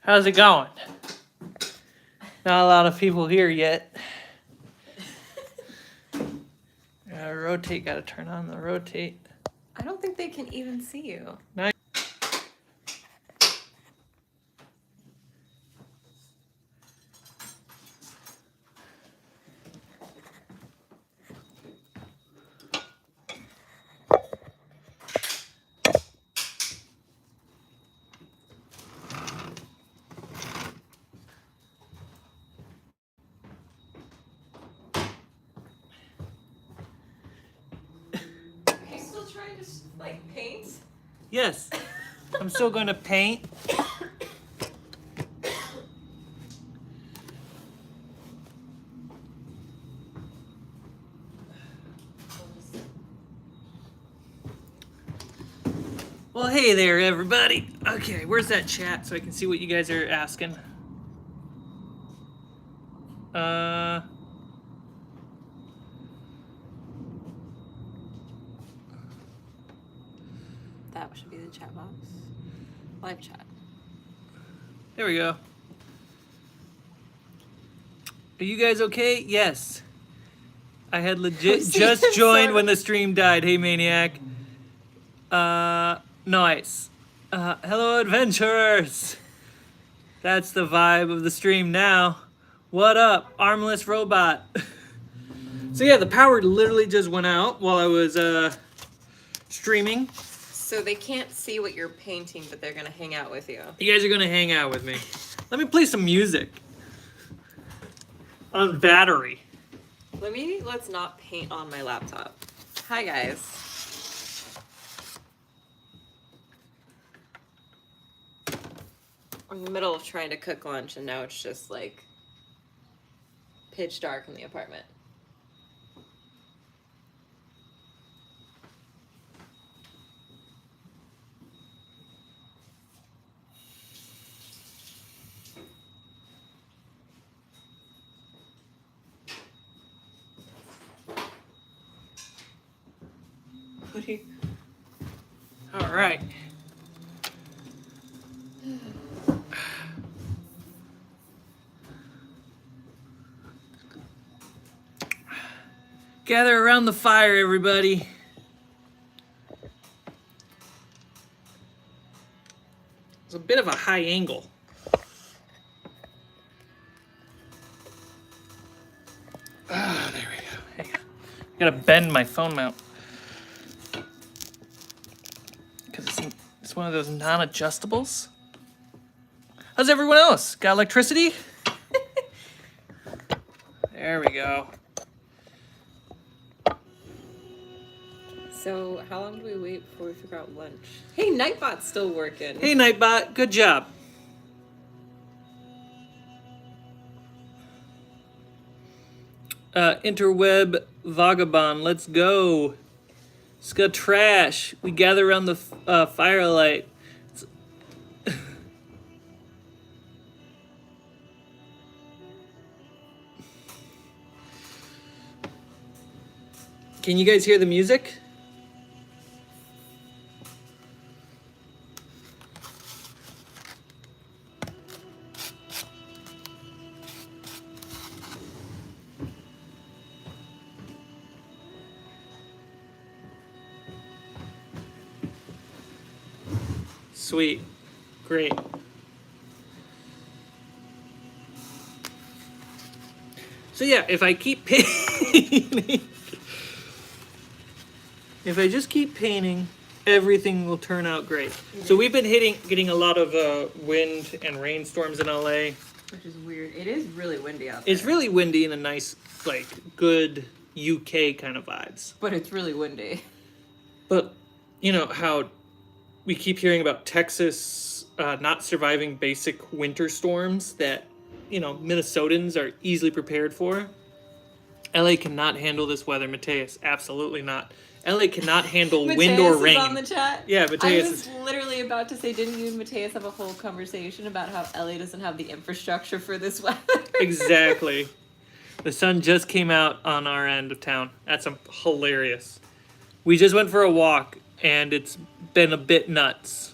How's it going? Not a lot of people here yet. Rotate, gotta turn on the rotate. I don't think they can even see you. Nice. Are you still trying to, like, paint? Yes, I'm still going to paint. Well, hey there, everybody. Okay, where's that chat so I can see what you guys are asking? That should be the chat box. Live chat. There we go. Are you guys okay? Yes. I had legit just joined when the stream died. Hey, Maniac. Nice. Hello, adventurers. That's the vibe of the stream now. What up, armless robot? So yeah, the power literally just went out while I was streaming. So they can't see what you're painting, but they're gonna hang out with you. You guys are gonna hang out with me. Let me play some music. On battery. Let's not paint on my laptop. Hi, guys. I'm in the middle of trying to cook lunch, and now it's just like pitch dark in the apartment. All right. Gather around the fire, everybody. It's a bit of a high angle. Ah, there we go. Hey, I gotta bend my phone mount. Because it's one of those non-adjustables. How's everyone else? Got electricity? There we go. So how long do we wait before we figure out lunch? Hey, Nightbot's still working. Hey, Nightbot. Good job. Interweb Vagabond. Let's go. Ska trash. We gather around the firelight. Can you guys hear the music? Sweet. Great. So yeah, if I keep painting, if I just keep painting, everything will turn out great. So we've been getting a lot of wind and rainstorms in LA. Which is weird. It is really windy out there. It's really windy and a nice, like, good UK kind of vibes. But it's really windy. But you know how we keep hearing about Texas not surviving basic winter storms that, you know, Minnesotans are easily prepared for. LA cannot handle this weather, Mateus. Absolutely not. LA cannot handle wind or rain. Mateus is on the chat. Yeah, Mateus I was literally about to say, didn't you and Mateus have a whole conversation about how LA doesn't have the infrastructure for this weather? Exactly. The sun just came out on our end of town. That's hilarious. We just went for a walk, and it's been a bit nuts.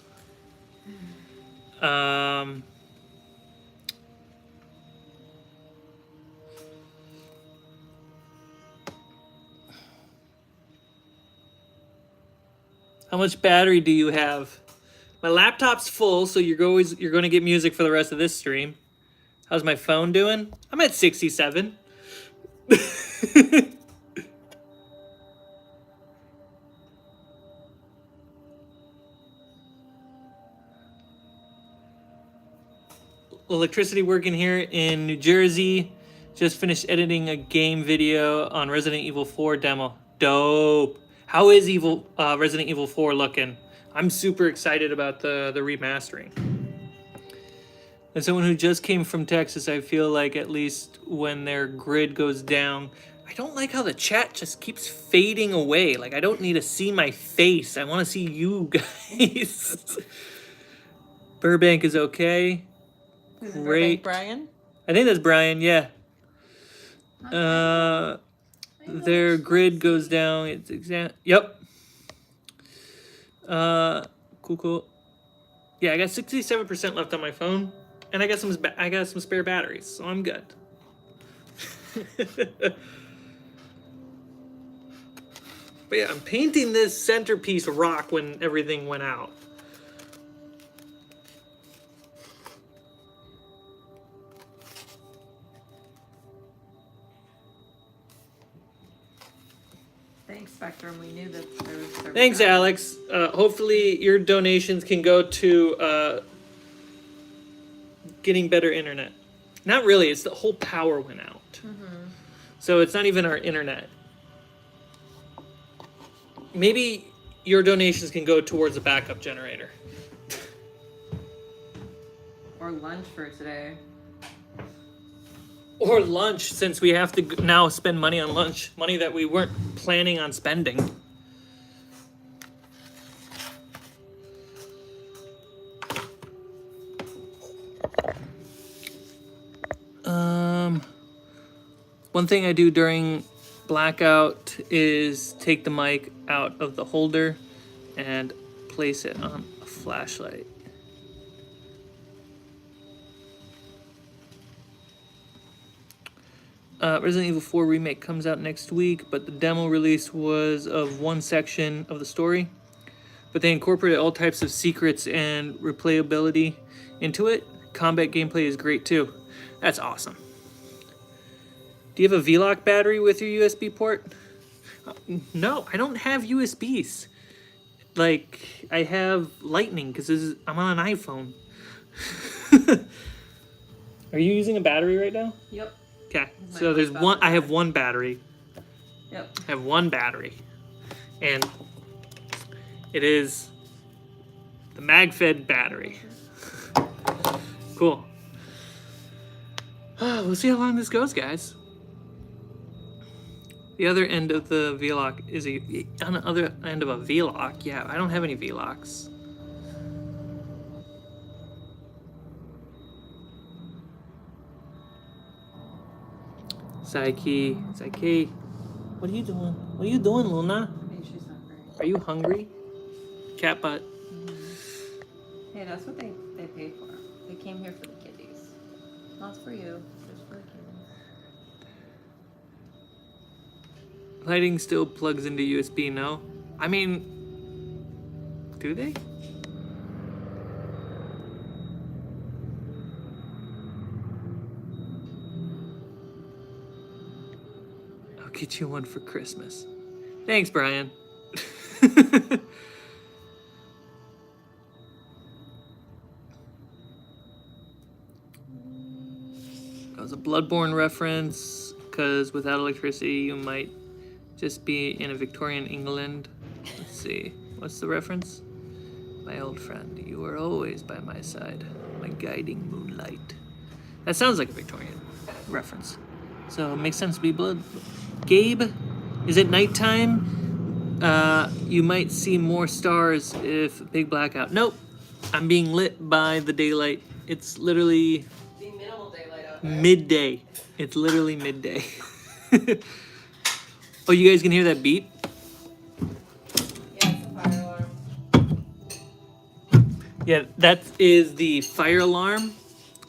How much battery do you have? My laptop's full, so you're going to get music for the rest of this stream. How's my phone doing? I'm at 67. Electricity working here in New Jersey. Just finished editing a game video on Resident Evil 4 demo. Dope. How is Resident Evil 4 looking? I'm super excited about the remastering. As someone who just came from Texas, I feel like at least when their grid goes down, I don't like how the chat just keeps fading away. Like, I don't need to see my face. I want to see you guys. Burbank is okay. Is it Great. Brian? I think that's Brian, yeah. Their grid goes down. It's Yep. Cool. Yeah, I got 67% left on my phone, and I got some spare batteries, so I'm good. But yeah, I'm painting this centerpiece rock when everything went out. Thanks, Spectrum. We knew that there was. Thanks, Alex. Hopefully your donations can go to getting better internet. Not really. It's the whole power went out. Mm-hmm. So it's not even our internet. Maybe your donations can go towards a backup generator. Or lunch for today. Or lunch, since we have to now spend money on lunch. Money that we weren't planning on spending. One thing I do during blackout is take the mic out of the holder and place it on a flashlight. Resident Evil 4 Remake comes out next week, but the demo release was of one section of the story. But they incorporated all types of secrets and replayability into it. Combat gameplay is great too. That's awesome. Do you have a V-Lock battery with your USB port? No, I don't have USBs. Like, I have Lightning because I'm on an iPhone. Are you using a battery right now? Yep. Okay, so there's one. I have one battery. Yep. I have one battery, and it is the MagFed battery. Cool. We'll see how long this goes, guys. The other end of the V-Lock is on the other end of a V-Lock. Yeah, I don't have any V-Locks. Psyche. What are you doing? What are you doing, Luna? Maybe she's hungry. Are you hungry? Cat butt. Mm-hmm. Hey, that's what they paid for. They came here for the kiddies. Not for you, just for the kiddies. Lighting still plugs into USB, no? I mean, do they? I'll get you one for Christmas. Thanks, Brian. That was a Bloodborne reference, because without electricity, you might just be in a Victorian England. Let's see. What's the reference? My old friend, you are always by my side, my guiding moonlight. That sounds like a Victorian reference. So it makes sense to be blood. Gabe, is it nighttime? You might see more stars if big blackout. Nope. I'm being lit by the daylight. It's literally Minimal daylight out there. midday. It's literally midday. Oh, you guys can hear that beat? Yeah, it's a fire alarm. Yeah, that is the fire alarm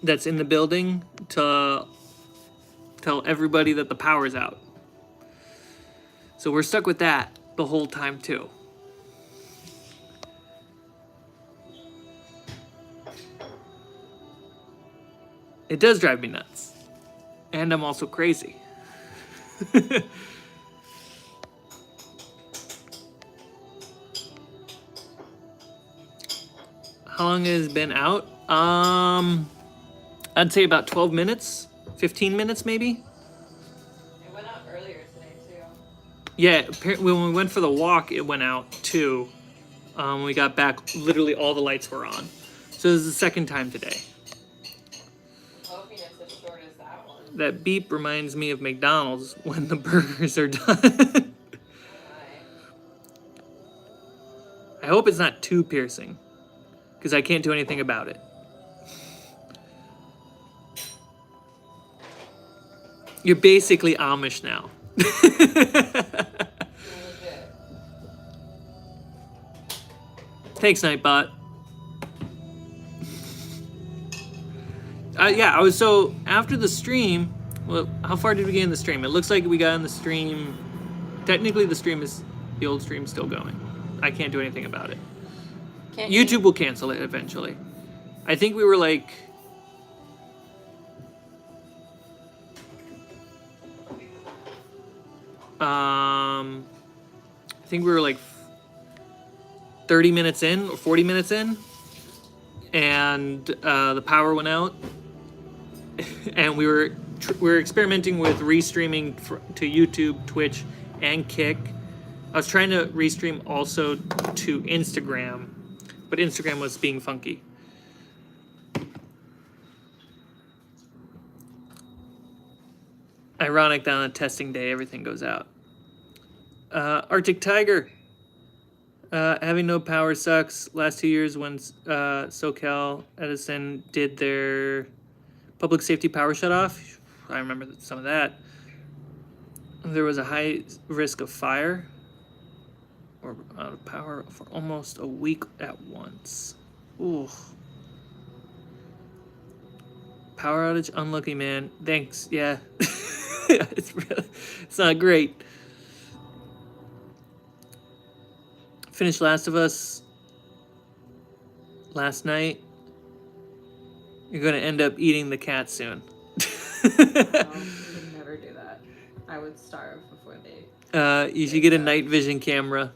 that's in the building to tell everybody that the power's out. So we're stuck with that the whole time too. It does drive me nuts. And I'm also crazy. How long has it been out? I'd say about 12 minutes, 15 minutes maybe. It went out earlier today too. Yeah, when we went for the walk, it went out too. When we got back, literally all the lights were on. So this is the second time today. Hoping it's as short as that one. That beep reminds me of McDonald's when the burgers are done. I hope it's not too piercing, because I can't do anything about it. You're basically Amish now. Thanks, Nightbot. Yeah, I was so after the stream. Well, how far did we get in the stream? It looks like we got in the stream. Technically, the old stream's still going. I can't do anything about it. YouTube will cancel it eventually. I think we were like. I think we were like 30 minutes in or 40 minutes in, and the power went out, and we were experimenting with restreaming to YouTube, Twitch, and Kick. I was trying to restream also to Instagram, but Instagram was being funky. Ironic that on a testing day everything goes out. Arctic Tiger. Having no power sucks. Last 2 years when SoCal Edison did their public safety power shutoff, I remember some of that. There was a high risk of fire or out of power for almost a week at once. Ooh. Power outage, unlucky man. Thanks. Yeah. It's not great. Finished Last of Us last night. You're gonna end up eating the cat soon. I would never do that. I would starve before they. You should get a night vision camera.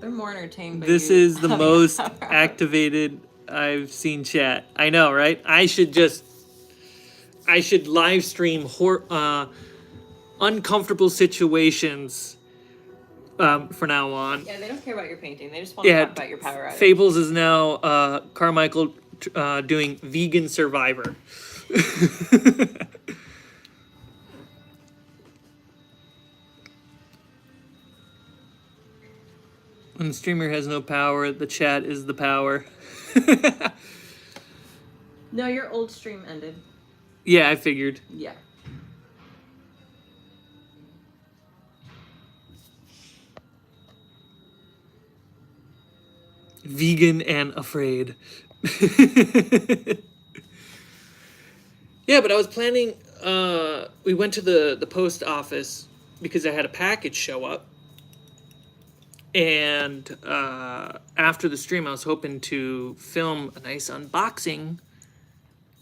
They're more entertained. This is the most activated I've seen chat. I know, right? I should live stream uncomfortable situations for now on. Yeah, they don't care about your painting. They just want to talk about your power outage. Fables is now Carmichael doing vegan Survivor. When the streamer has no power, the chat is the power. No, your old stream ended. Yeah, I figured. Yeah. Vegan and afraid. Yeah, but I was planning, we went to the post office because I had a package show up. And after the stream, I was hoping to film a nice unboxing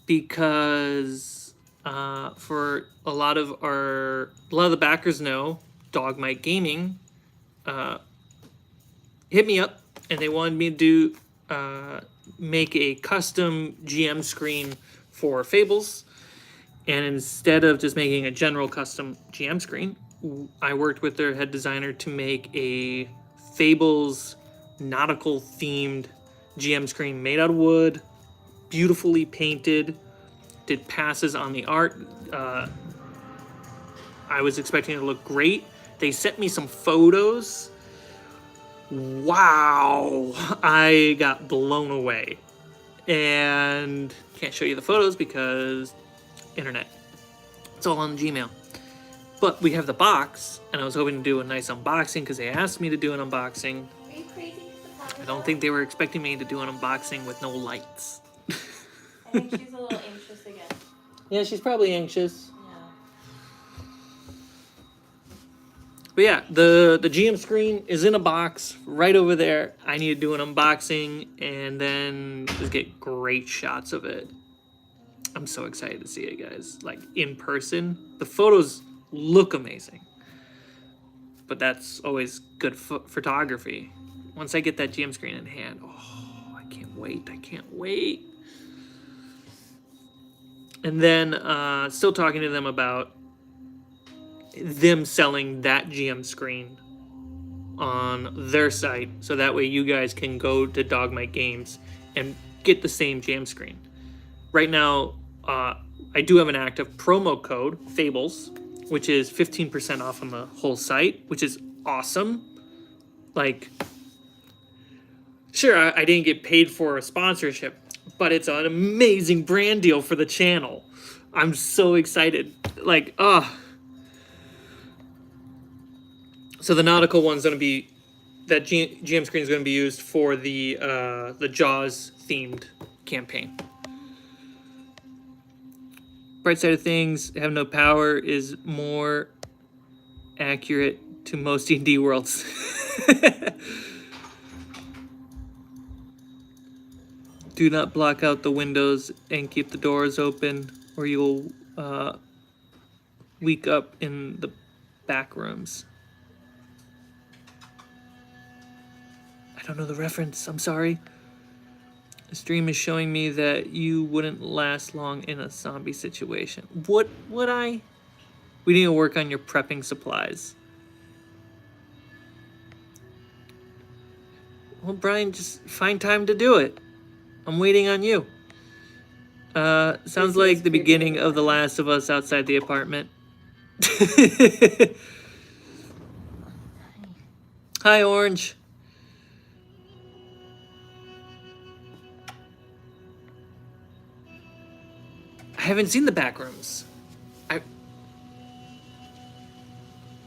because for a lot of the backers know Dogmite Gaming hit me up and they wanted me to make a custom GM screen for Fables. And instead of just making a general custom GM screen, I worked with their head designer to make a Fables nautical themed GM screen made out of wood, beautifully painted, did passes on the art. I was expecting it to look great. They sent me some photos. Wow, I got blown away. And can't show you the photos because internet. It's all on Gmail. But we have the box, and I was hoping to do a nice unboxing because they asked me to do an unboxing. Are you crazy? I don't think they were expecting me to do an unboxing with no lights. I think she's a little anxious again. Yeah, she's probably anxious. But yeah, the GM screen is in a box right over there. I need to do an unboxing and then just get great shots of it. I'm so excited to see it, guys. Like in person, the photos look amazing. But that's always good photography. Once I get that GM screen in hand, oh, I can't wait. I can't wait. And then still talking to them about them selling that GM screen on their site, so that way you guys can go to Dogmite Games and get the same GM screen. Right now, I do have an active promo code, Fables, which is 15% off on the whole site, which is awesome. Like, sure, I didn't get paid for a sponsorship, but it's an amazing brand deal for the channel. I'm so excited. Like, So the nautical one's going to be, that GM screen is going to be used for the Jaws themed campaign. Bright side of things, have no power is more accurate to most D&D worlds. Do not block out the windows and keep the doors open, or you'll weak up in the back rooms. I don't know the reference, I'm sorry. The stream is showing me that you wouldn't last long in a zombie situation. Would I? We need to work on your prepping supplies. Well, Brian, just find time to do it. I'm waiting on you. Sounds like the beginning of The Last of Us outside the apartment. Hi, Orange. I haven't seen the back rooms.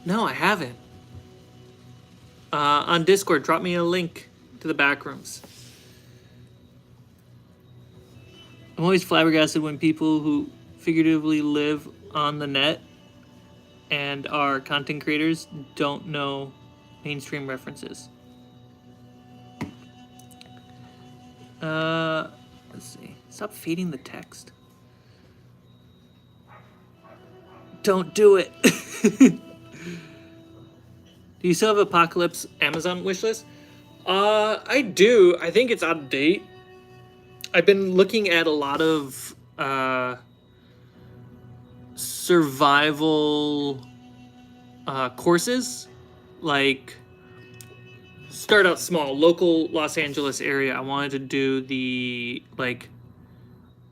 No, I haven't. On Discord, drop me a link to the back rooms. I'm always flabbergasted when people who figuratively live on the net and are content creators don't know mainstream references. Let's see. Stop feeding the text. Don't do it. Do you still have Apocalypse Amazon wishlist? I do. I think it's out of date. I've been looking at a lot of survival courses, like start out small, local Los Angeles area. I wanted to do the like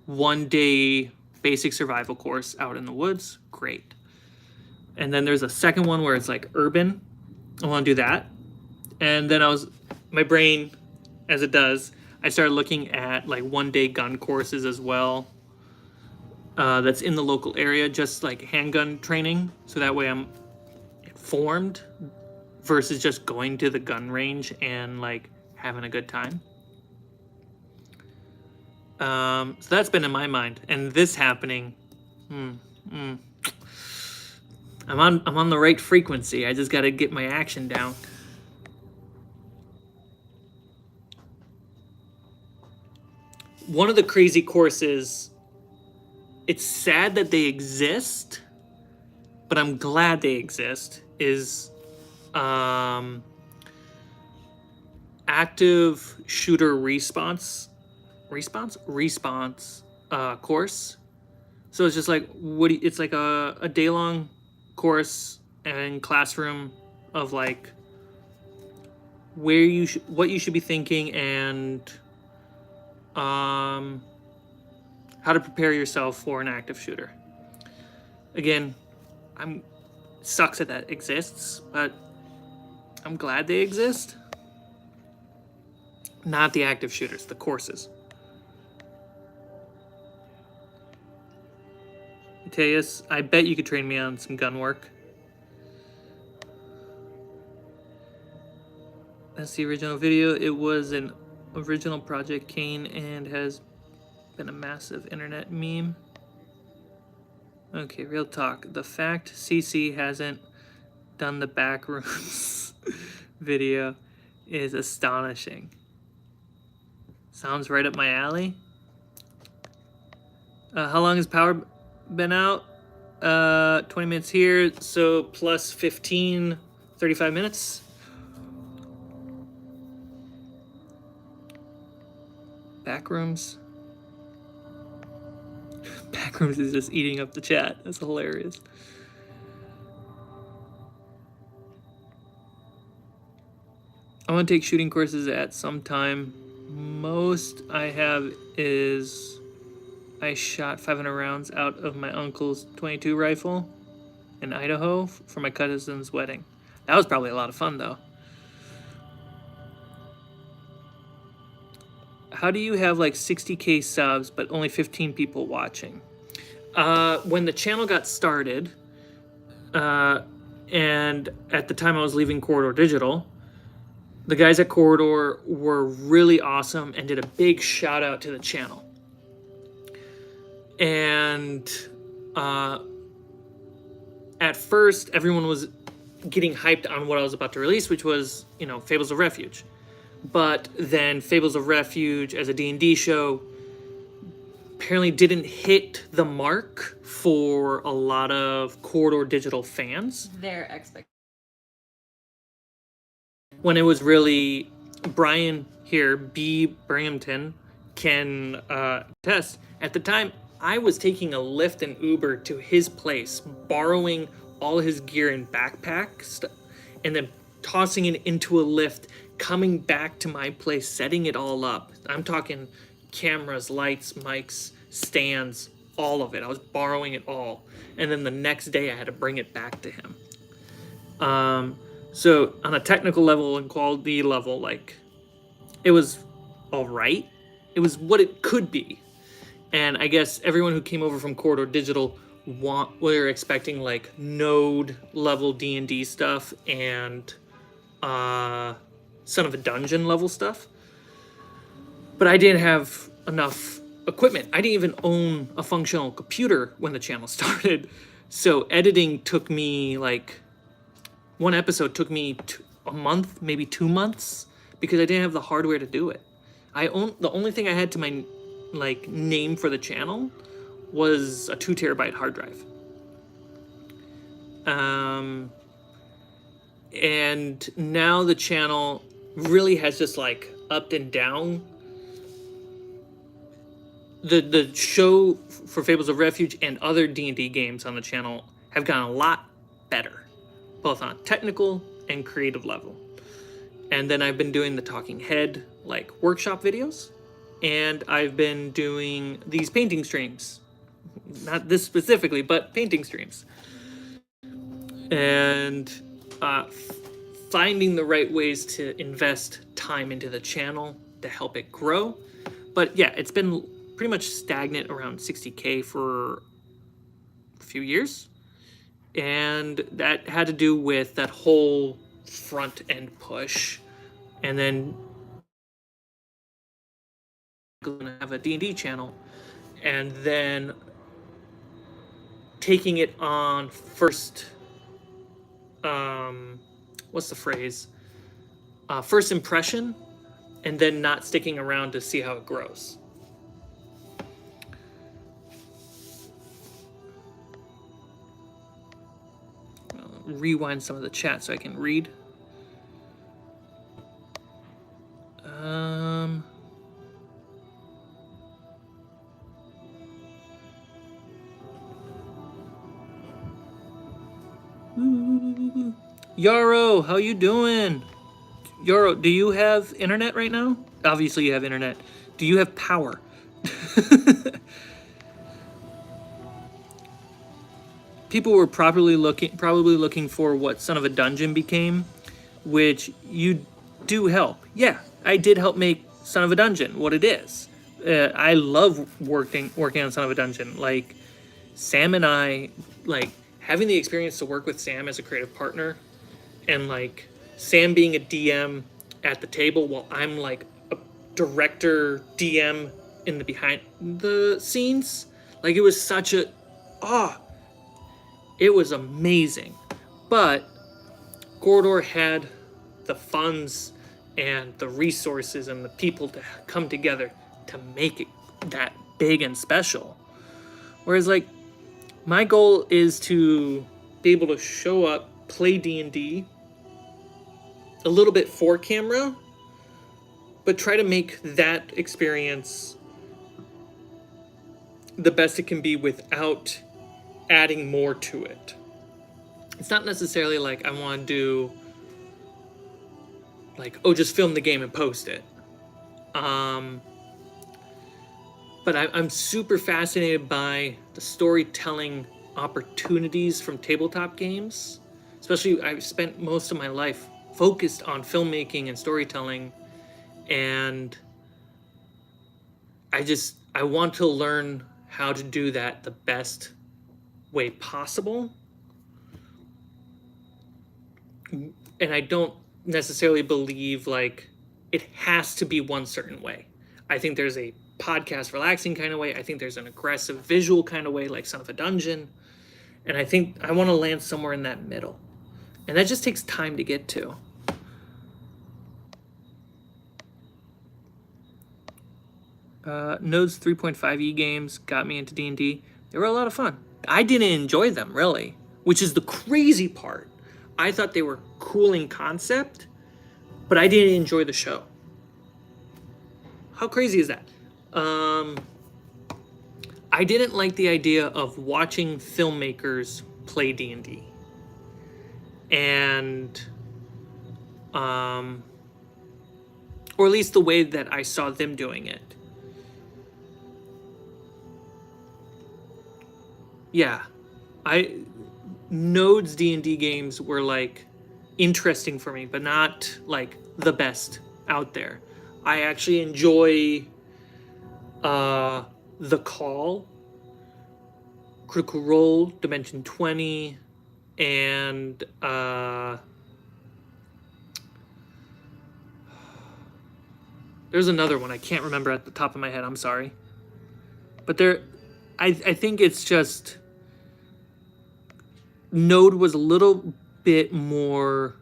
1 day basic survival course out in the woods. Great. And then there's a second one where it's like urban. I want to do that. And then my brain, as it does, I started looking at like 1 day gun courses as well. That's in the local area, just like handgun training. So that way I'm informed versus just going to the gun range and like having a good time. So that's been in my mind, and this happening, I'm on the right frequency. I just got to get my action down. One of the crazy courses, it's sad that they exist, but I'm glad they exist, is active shooter response course. So it's just like it's like a day-long course and classroom of like what you should be thinking and how to prepare yourself for an active shooter. Again, sucks that that exists, but I'm glad they exist. Not the active shooters, the courses. Mateus, I bet you could train me on some gun work. That's the original video. It was an original Project Kane and has been a massive internet meme. Okay, real talk. The fact CC hasn't done the backrooms video is astonishing. Sounds right up my alley. How long has power been out? 20 minutes here, so plus 15, 35 minutes. Backrooms. Backrooms is just eating up the chat. That's hilarious. I want to take shooting courses at some time. Most I have is I shot 500 rounds out of my uncle's .22 rifle in Idaho for my cousin's wedding. That was probably a lot of fun, though. How do you have like 60K subs but only 15 people watching? When the channel got started, and at the time I was leaving Corridor Digital, the guys at Corridor were really awesome and did a big shout out to the channel. And at first, everyone was getting hyped on what I was about to release, which was, Fables of Refuge. But then Fables of Refuge as a D&D show apparently didn't hit the mark for a lot of Corridor Digital fans. Their expectations. When it was really Brian here, B. Binghamton, can attest. At the time, I was taking a Lyft and Uber to his place, borrowing all his gear in backpacks, and then tossing it into a lift, coming back to my place, setting it all up. I'm talking cameras, lights, mics, stands, all of it. I was borrowing it all. And then the next day I had to bring it back to him. So on a technical level and quality level, it was all right. It was what it could be. And I guess everyone who came over from Corridor Digital were expecting node level D&D stuff and Son of a Dungeon level stuff. But I didn't have enough equipment. I didn't even own a functional computer when the channel started. So editing took me one episode took me a month, maybe 2 months, because I didn't have the hardware to do it. The only thing I had to my name for the channel was a 2 terabyte hard drive. And now the channel really has just upped and down. The show for Fables of Refuge and other D&D games on the channel have gotten a lot better, both on a technical and creative level. And then I've been doing the talking head workshop videos, and I've been doing these painting streams. Not this specifically, but painting streams. And finding the right ways to invest time into the channel to help it grow. But yeah, it's been pretty much stagnant around 60K for a few years. And that had to do with that whole front end push. And then I'm gonna have a D&D channel, and then taking it on first, what's the phrase? First impression, and then not sticking around to see how it grows. I'll rewind some of the chat so I can read. Yarrow, how you doing? Yarrow, do you have internet right now? Obviously you have internet. Do you have power? People were probably looking for what Son of a Dungeon became, which you do help. Yeah, I did help make Son of a Dungeon what it is. I love working on Son of a Dungeon. Sam and I, having the experience to work with Sam as a creative partner, and Sam being a DM at the table while I'm a director DM in the behind the scenes. It was such a it was amazing. But Corridor had the funds and the resources and the people to come together to make it that big and special. Whereas, like, my goal is to be able to show up, play D&D a little bit for camera, but try to make that experience the best it can be without adding more to it. It's not necessarily like I want to do like, oh, just film the game and post it. But I'm super fascinated by the storytelling opportunities from tabletop games. Especially, I've spent most of my life focused on filmmaking and storytelling, and I want to learn how to do that the best way possible. And I don't necessarily believe like it has to be one certain way. I think there's a podcast relaxing kind of way. I think there's an aggressive visual kind of way, like Son of a Dungeon. And I think I want to land somewhere in that middle. And that just takes time to get to. Node's 3.5e games got me into D&D. They were a lot of fun. I didn't enjoy them, really, which is the crazy part. I thought they were cool in concept, but I didn't enjoy the show. How crazy is that? I didn't like the idea of watching filmmakers play D&D. And, or at least the way that I saw them doing it. Yeah, Node's D&D games were like interesting for me, but not like the best out there. I actually enjoy The Call, Critical Role, Dimension 20, and there's another one I can't remember at the top of my head. I'm sorry, but I think it's just Node was a little bit more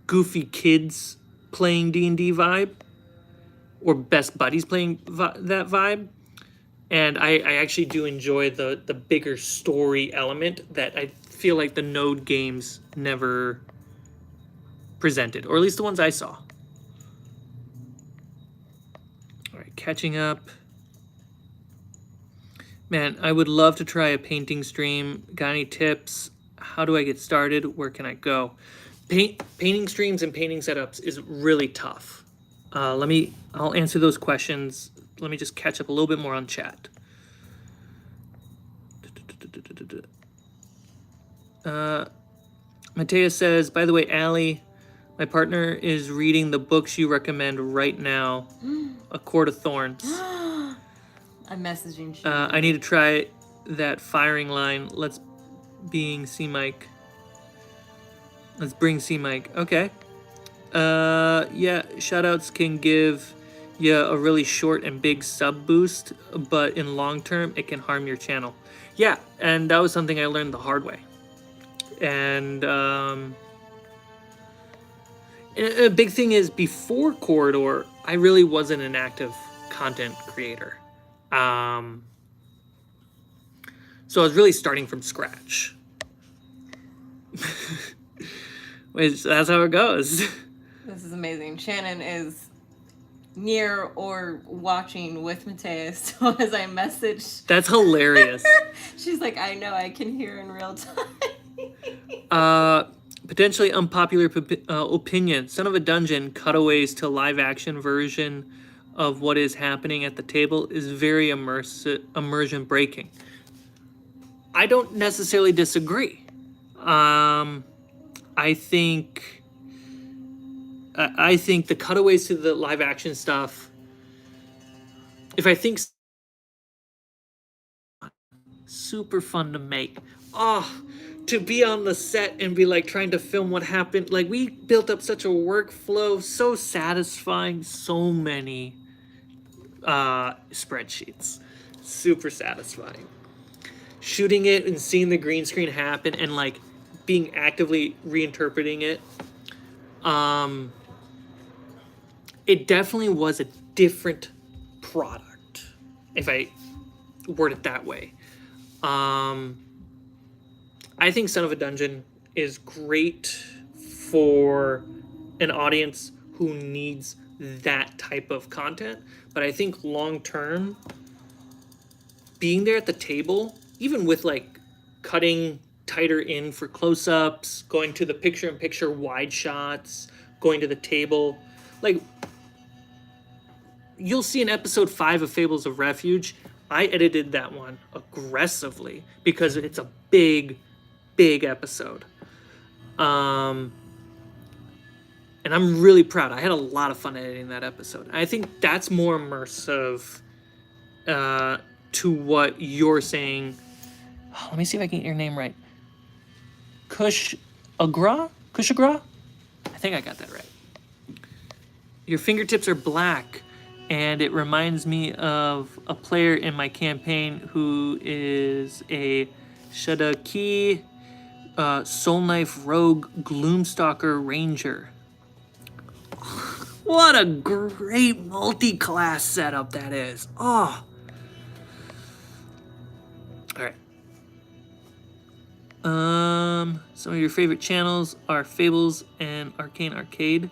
goofy kids playing D&D vibe, or best buddies playing that vibe. And I actually do enjoy the bigger story element that I feel like the Node games never presented, or at least the ones I saw. All right, catching up. Man, I would love to try a painting stream. Got any tips? How do I get started? Where can I go? Painting streams and painting setups is really tough. I'll answer those questions. Let me just catch up a little bit more on chat. Matea says, by the way, Allie, my partner is reading the books you recommend right now. A Court of Thorns. I'm messaging you. I need to try that firing line. Let's bring Cmike. Okay. Yeah, shoutouts can give you a really short and big sub boost, but in long term, it can harm your channel. Yeah, and that was something I learned the hard way. And a big thing is, before Corridor, I really wasn't an active content creator. So I was really starting from scratch. Which, that's how it goes. This is amazing. Shannon is near or watching with Mateus, so as I messaged... That's hilarious. She's like, I know, I can hear in real time. Potentially unpopular opinion. Son of a Dungeon cutaways to live action version of what is happening at the table is very immersion breaking. I don't necessarily disagree. I think the cutaways to the live action stuff, if I think super fun to make. To be on the set and be like trying to film what happened. Like, we built up such a workflow, so satisfying, so many spreadsheets. Super satisfying. shooting it and seeing the green screen happen and like being actively reinterpreting it, it definitely was a different product, if I word it that way. I think Son of a Dungeon is great for an audience who needs that type of content, but I think long term, being there at the table, even with like cutting tighter in for close-ups, going to the picture-in-picture wide shots, going to the table, like you'll see in episode 5 of Fables of Refuge, I edited that one aggressively because it's a big episode. And I'm really proud. I had a lot of fun editing that episode. I think that's more immersive to what you're saying. Oh, let me see if I can get your name right. Kushagra? I think I got that right. Your fingertips are black, and it reminds me of a player in my campaign who is a Shadaki Soul Knife Rogue Gloomstalker Ranger. What a great multi-class setup that is. Oh. Alright. Some of your favorite channels are Fables and Arcane Arcade.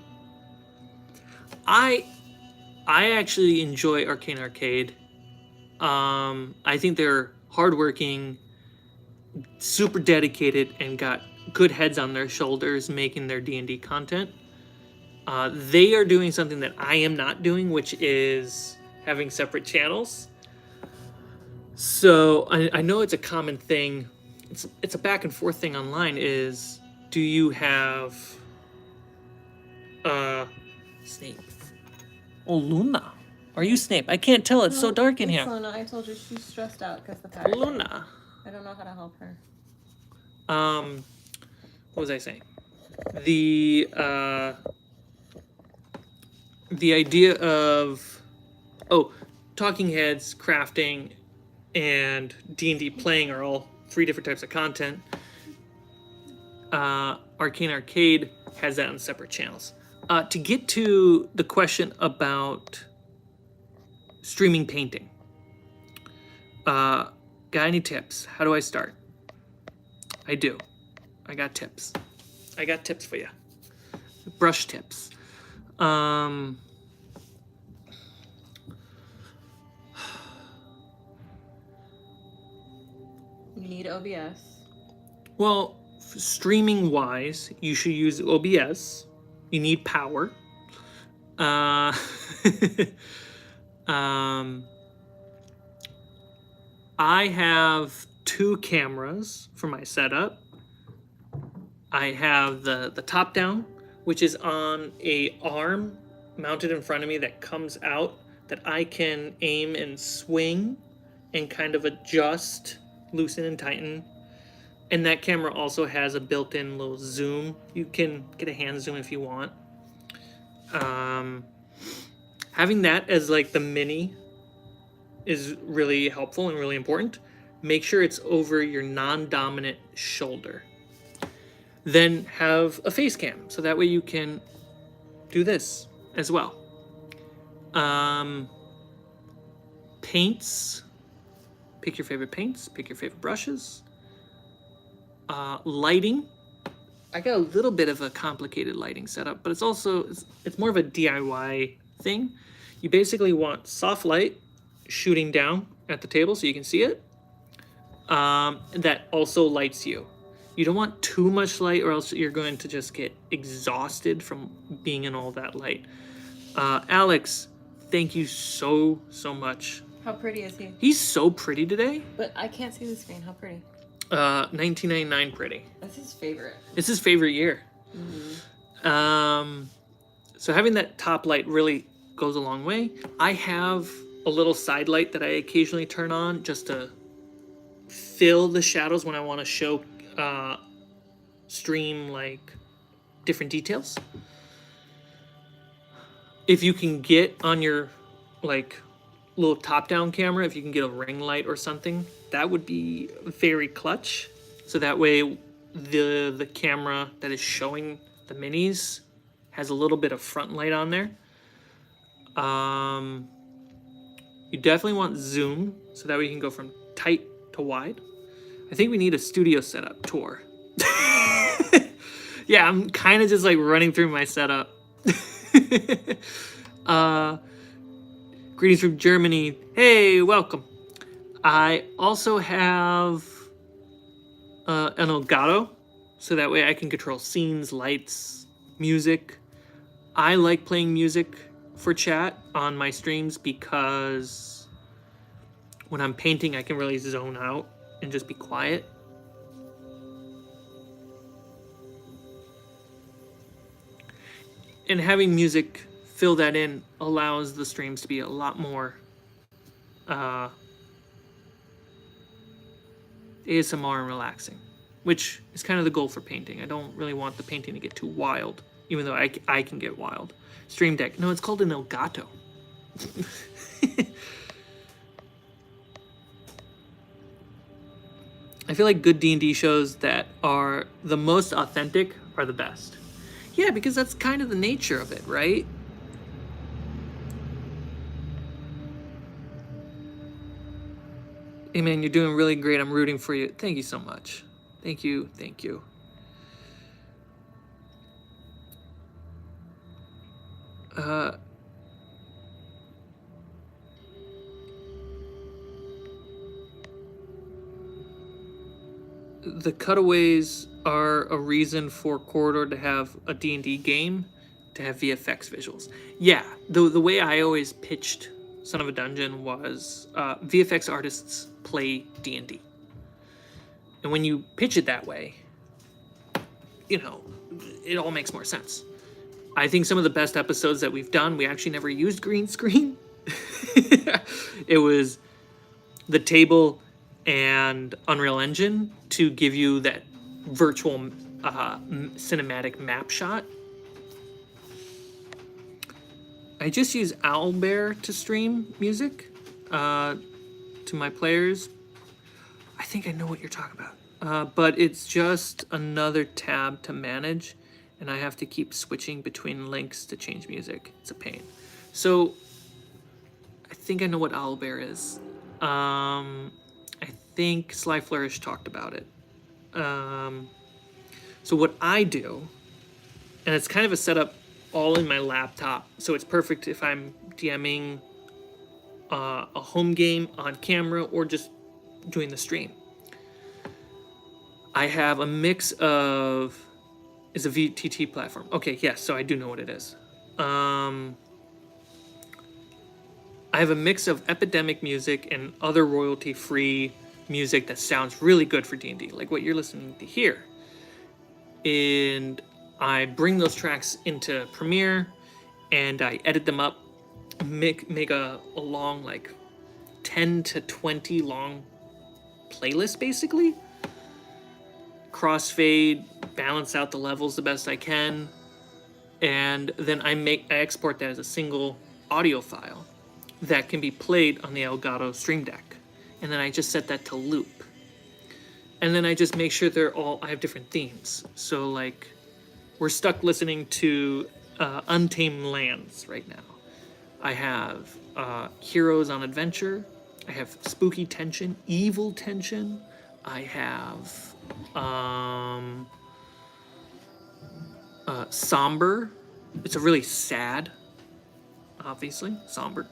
I actually enjoy Arcane Arcade. I think they're hardworking, super dedicated, and got good heads on their shoulders making their D&D content. They are doing something that I am not doing, which is having separate channels. So I know it's a common thing. It's a back and forth thing online. Is do you have Snape? Oh, Luna. Are you Snape? I can't tell. It's so dark in here. Luna. I told you she's stressed out because the power. Luna. I don't know how to help her. What was I saying? The idea of talking heads, crafting, and D&D playing are all 3 different types of content. Arcane Arcade has that on separate channels. To get to the question about streaming painting, got any tips? How do I start? I do. I got tips. I got tips for you. Brush tips. You need OBS. Well, streaming wise, you should use OBS. You need power. I have 2 cameras for my setup. I have the top down, which is on a arm mounted in front of me that comes out that I can aim and swing and kind of adjust, loosen and tighten. And that camera also has a built-in little zoom. You can get a hand zoom if you want. Having that as like the mini is really helpful and really important. Make sure it's over your non-dominant shoulder. Then have a face cam, so that way you can do this as well. Paints. Pick your favorite paints. Pick your favorite brushes. Lighting. I got a little bit of a complicated lighting setup, but it's more of a DIY thing. You basically want soft light shooting down at the table so you can see it. That also lights you. You don't want too much light or else you're going to just get exhausted from being in all that light. Alex, thank you so much. How pretty is he? He's so pretty today. But I can't see the screen. How pretty? 1999 pretty. That's his favorite. It's his favorite year. Mm-hmm. So having that top light really goes a long way. I have a little side light that I occasionally turn on just to fill the shadows when I want to show stream like different details. If you can get on your like little top-down camera, if you can get a ring light or something, that would be very clutch. So that way the camera that is showing the minis has a little bit of front light on there. You definitely want zoom, so that way you can go from tight to wide. I think we need a studio setup tour. Yeah, I'm kind of just like running through my setup. Greetings from Germany. Hey, welcome. I also have an Elgato, so that way I can control scenes, lights, music. I like playing music for chat on my streams because when I'm painting, I can really zone out and just be quiet. And having music fill that in allows the streams to be a lot more ASMR and relaxing, which is kind of the goal for painting. I don't really want the painting to get too wild, even though I can get wild. Stream Deck. No, it's called an Elgato. I feel like good D&D shows that are the most authentic are the best. Yeah, because that's kind of the nature of it, right? Hey man, you're doing really great. I'm rooting for you. Thank you so much. Thank you. Thank you. The cutaways are a reason for Corridor to have a D&D game, to have VFX visuals. Yeah, the way I always pitched Son of a Dungeon was VFX artists play D&D. And when you pitch it that way, you know, it all makes more sense. I think some of the best episodes that we've done, we actually never used green screen. It was the table and Unreal Engine to give you that virtual cinematic map shot. I just use Owlbear to stream music to my players. I think I know what you're talking about. But it's just another tab to manage, and I have to keep switching between links to change music. It's a pain. So I think I know what Owlbear is. I think Sly Flourish talked about it. So what I do, and it's kind of a setup all in my laptop, so it's perfect if I'm DMing a home game on camera or just doing the stream. I have a mix of, is a VTT platform. Okay, yes, so I do know what it is. I have a mix of Epidemic music and other royalty-free music that sounds really good for D&D, like what you're listening to here. And I bring those tracks into Premiere and I edit them up, make a long, like 10 to 20 long playlist basically. Crossfade, balance out the levels the best I can, and then I export that as a single audio file that can be played on the Elgato Stream Deck. And then I just set that to loop. And then I just make sure I have different themes. So like, we're stuck listening to Untamed Lands right now. I have Heroes on Adventure. I have Spooky Tension, Evil Tension. I have Somber. It's a really sad, obviously, somber.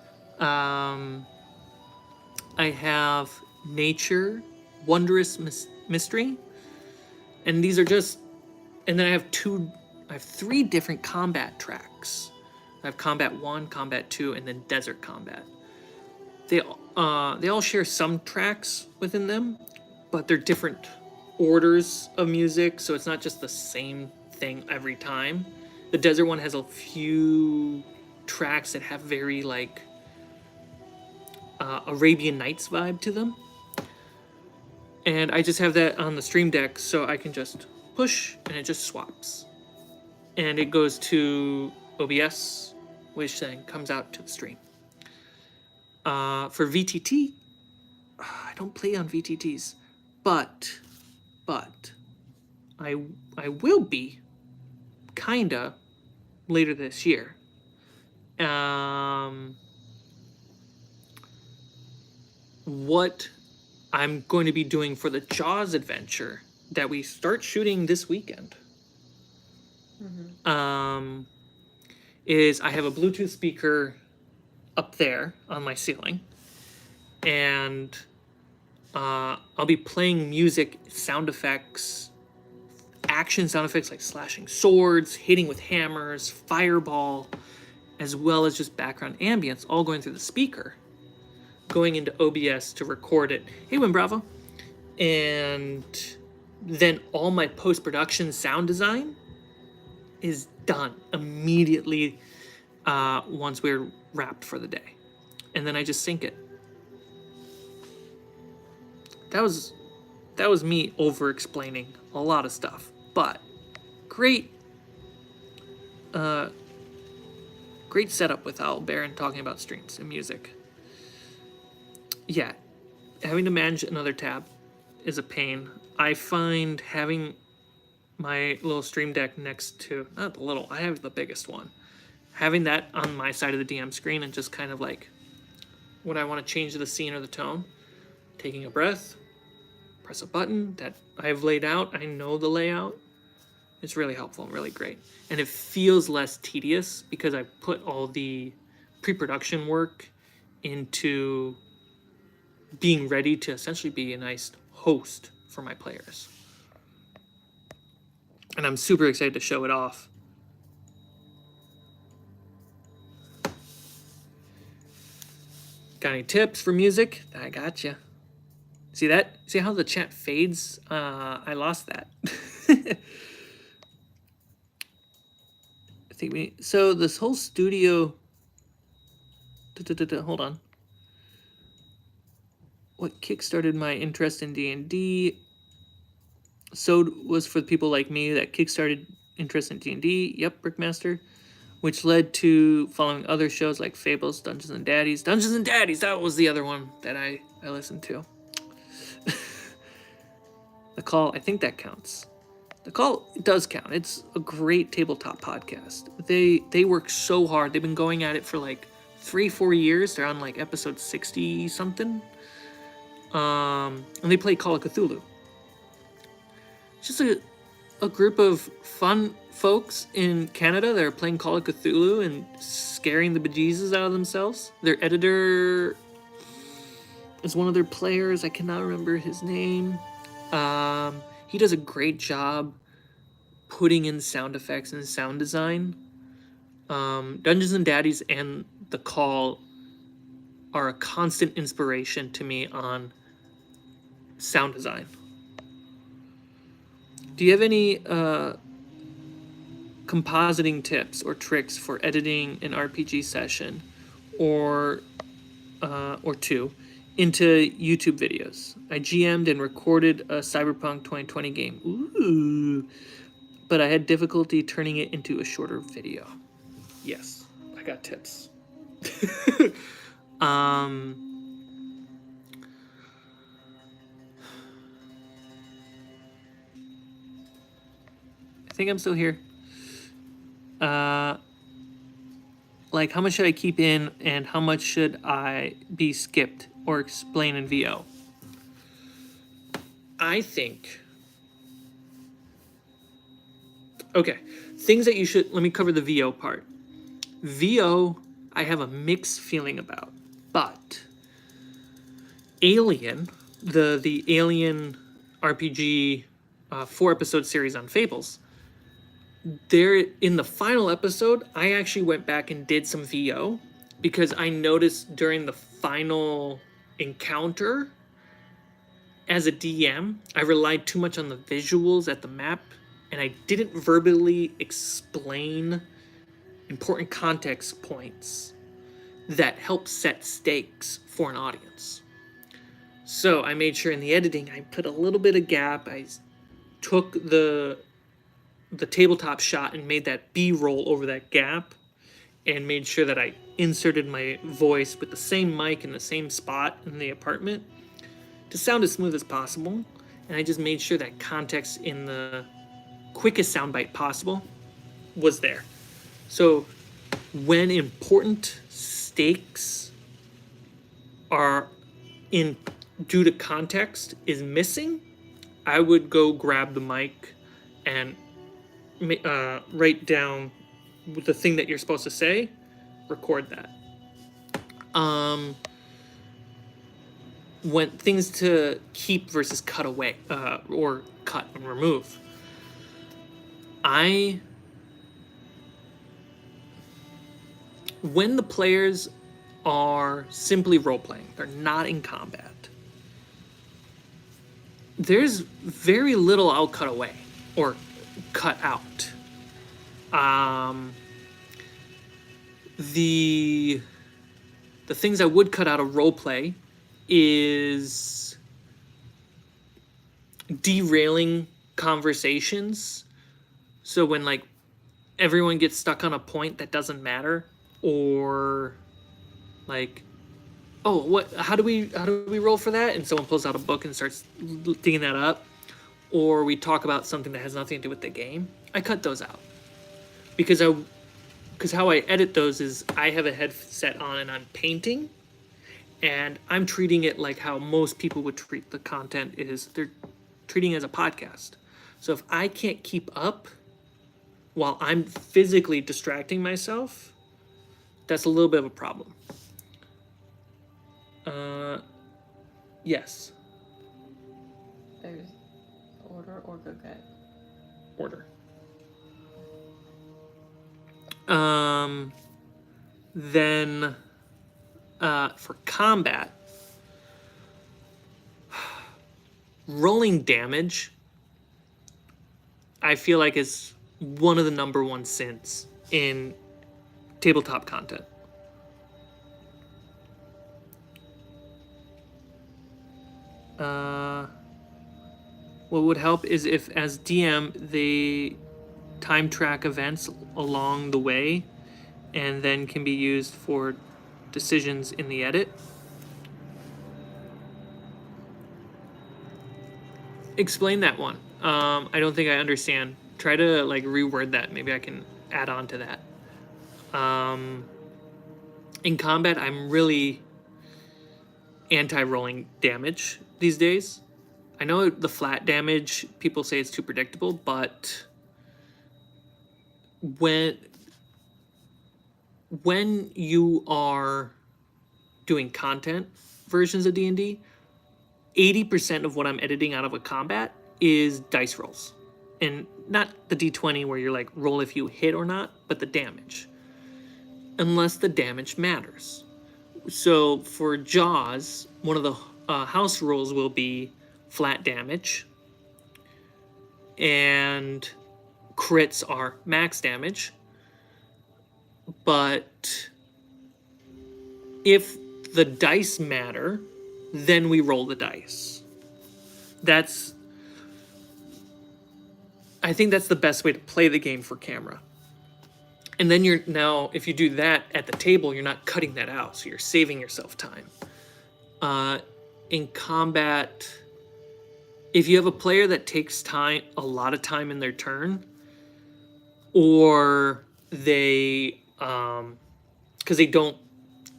I have Nature, Wondrous Mystery, and these are just, and then I have 3 different combat tracks. I have Combat 1, Combat 2, and then Desert Combat. They all share some tracks within them, but they're different orders of music, so it's not just the same thing every time. The Desert one has a few tracks that have very like Arabian Nights vibe to them. And I just have that on the Stream Deck, so I can just push and it just swaps. And it goes to OBS, which then comes out to the stream. For VTT, I don't play on VTTs, but I will be kinda later this year. What I'm going to be doing for the Jaws adventure that we start shooting this weekend is I have a Bluetooth speaker up there on my ceiling, and I'll be playing music, sound effects, action sound effects like slashing swords, hitting with hammers, fireball, as well as just background ambience, all going through the speaker, going into OBS to record it. Hey, Win Bravo. And then all my post-production sound design is done immediately once we're wrapped for the day. And then I just sync it. That was me over-explaining a lot of stuff, but great setup with Owl Bear and talking about streams and music. Yeah, having to manage another tab is a pain. I find having my little stream deck next to, not the little, I have the biggest one, having that on my side of the DM screen and just kind of like when I want to change the scene or the tone, taking a breath, press a button that I've laid out, I know the layout. It's really helpful and really great. And it feels less tedious because I put all the pre-production work into being ready to essentially be a nice host for my players. And I'm super excited to show it off. Got any tips for music? I got you. See that? See how the chat fades? I lost that. I think so this whole studio. Hold on. What kickstarted my interest in D&D? So was for the people like me that kickstarted interest in D&D. Yep, Brickmaster. Which led to following other shows like Fables, Dungeons and Daddies. Dungeons and Daddies, that was the other one that I listened to. The Call, I think that counts. The Call does count. It's a great tabletop podcast. They work so hard. They've been going at it for like 3-4 years. They're on like episode 60 something. And they play Call of Cthulhu. It's just a group of fun folks in Canada that are playing Call of Cthulhu and scaring the bejesus out of themselves. Their editor is one of their players. I cannot remember his name. He does a great job putting in sound effects and sound design. Dungeons and Daddies and The Call are a constant inspiration to me on sound design. Do you have any compositing tips or tricks for editing an RPG session or two into YouTube videos? I GM'd and recorded a Cyberpunk 2020 game. Ooh. But I had difficulty turning it into a shorter video. Yes, I got tips. I think I'm still here. Like, how much should I keep in and how much should I be skipped or explain in VO? I think... Okay, things that you should... Let me cover the VO part. VO, I have a mixed feeling about. But Alien, the Alien RPG 4-episode series on Fables, there in the final episode, I actually went back and did some VO because I noticed during the final encounter, as a DM, I relied too much on the visuals at the map, and I didn't verbally explain important context points that help set stakes for an audience. So I made sure in the editing I put a little bit of gap. I took the tabletop shot and made that B-roll over that gap, and made sure that I inserted my voice with the same mic in the same spot in the apartment to sound as smooth as possible. And I just made sure that context in the quickest soundbite possible was there. So when important stakes are in due to context is missing, I would go grab the mic and write down the thing that you're supposed to say, record that. When things to keep versus cut away, or cut and remove. When the players are simply role-playing, they're not in combat, there's very little I'll cut away or cut out. The things I would cut out of roleplay is derailing conversations. So when like everyone gets stuck on a point that doesn't matter, or like, oh, what? How do we roll for that? And someone pulls out a book and starts digging that up, or we talk about something that has nothing to do with the game. I cut those out because how I edit those is I have a headset on and I'm painting, and I'm treating it like how most people would treat the content is they're treating it as a podcast. So if I can't keep up while I'm physically distracting myself, that's a little bit of a problem. Yes. There's order or go get. Order. Then for combat, rolling damage, I feel like is one of the number one sins in tabletop content. What would help is if, as DM, they time track events along the way and then can be used for decisions in the edit. Explain that one. I don't think I understand. Try to like reword that. Maybe I can add on to that. In combat, I'm really anti-rolling damage these days. I know the flat damage, people say it's too predictable, but when you are doing content versions of D&D, 80% of what I'm editing out of a combat is dice rolls. And not the D20 where you're like, roll if you hit or not, but the damage. Unless the damage matters. So for Jaws, one of the house rules will be flat damage. And crits are max damage. But if the dice matter, then we roll the dice. I think that's the best way to play the game for camera. And then if you do that at the table, you're not cutting that out, so you're saving yourself time. In combat, if you have a player that takes a lot of time in their turn, or they, because they don't,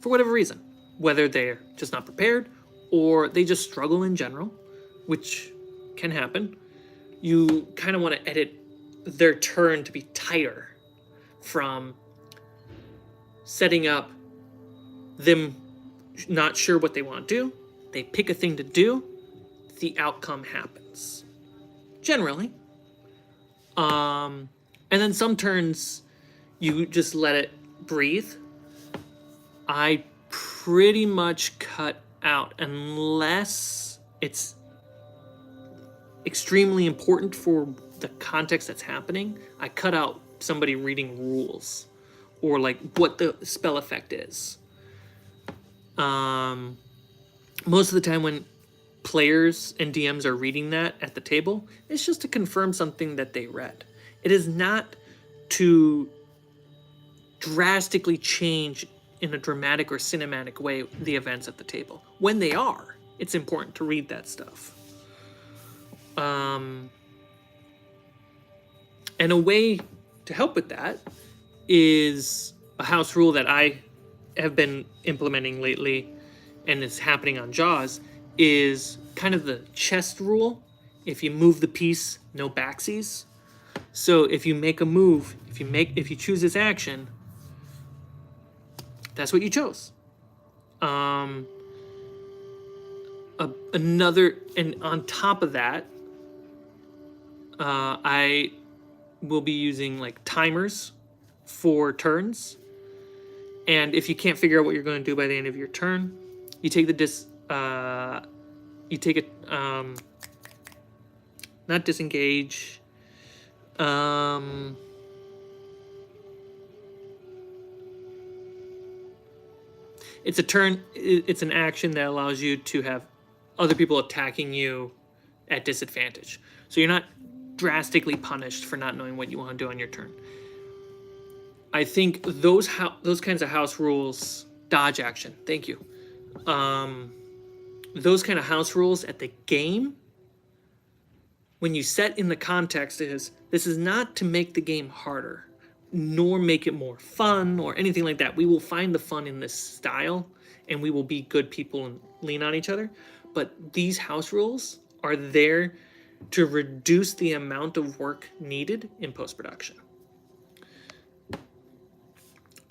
for whatever reason, whether they're just not prepared or they just struggle in general, which can happen, you kind of want to edit their turn to be tighter from setting up them not sure what they want to do. They pick a thing to do, the outcome happens. Generally. And then some turns, you just let it breathe. I pretty much cut out, unless it's extremely important for the context that's happening. I cut out somebody reading rules or like what the spell effect is. Most of the time when players and DMs are reading that at the table, it's just to confirm something that they read. It is not to drastically change in a dramatic or cinematic way the events at the table. When they are, it's important to read that stuff. And a way to help with that is a house rule that I have been implementing lately, and it's happening on Jaws, is kind of the chest rule. If you move the piece, no backsies. So if you make a move, if you choose this action, that's what you chose. And on top of that, I will be using like timers for turns. And if you can't figure out what you're going to do by the end of your turn, you take not disengage. It's a turn. It's an action that allows you to have other people attacking you at disadvantage. So you're not drastically punished for not knowing what you want to do on your turn. I think those kinds of house rules, dodge action. Thank you. Those kind of house rules at the game, when you set in the context, this is not to make the game harder, nor make it more fun or anything like that. We will find the fun in this style, and we will be good people and lean on each other. But these house rules are there to reduce the amount of work needed in post-production.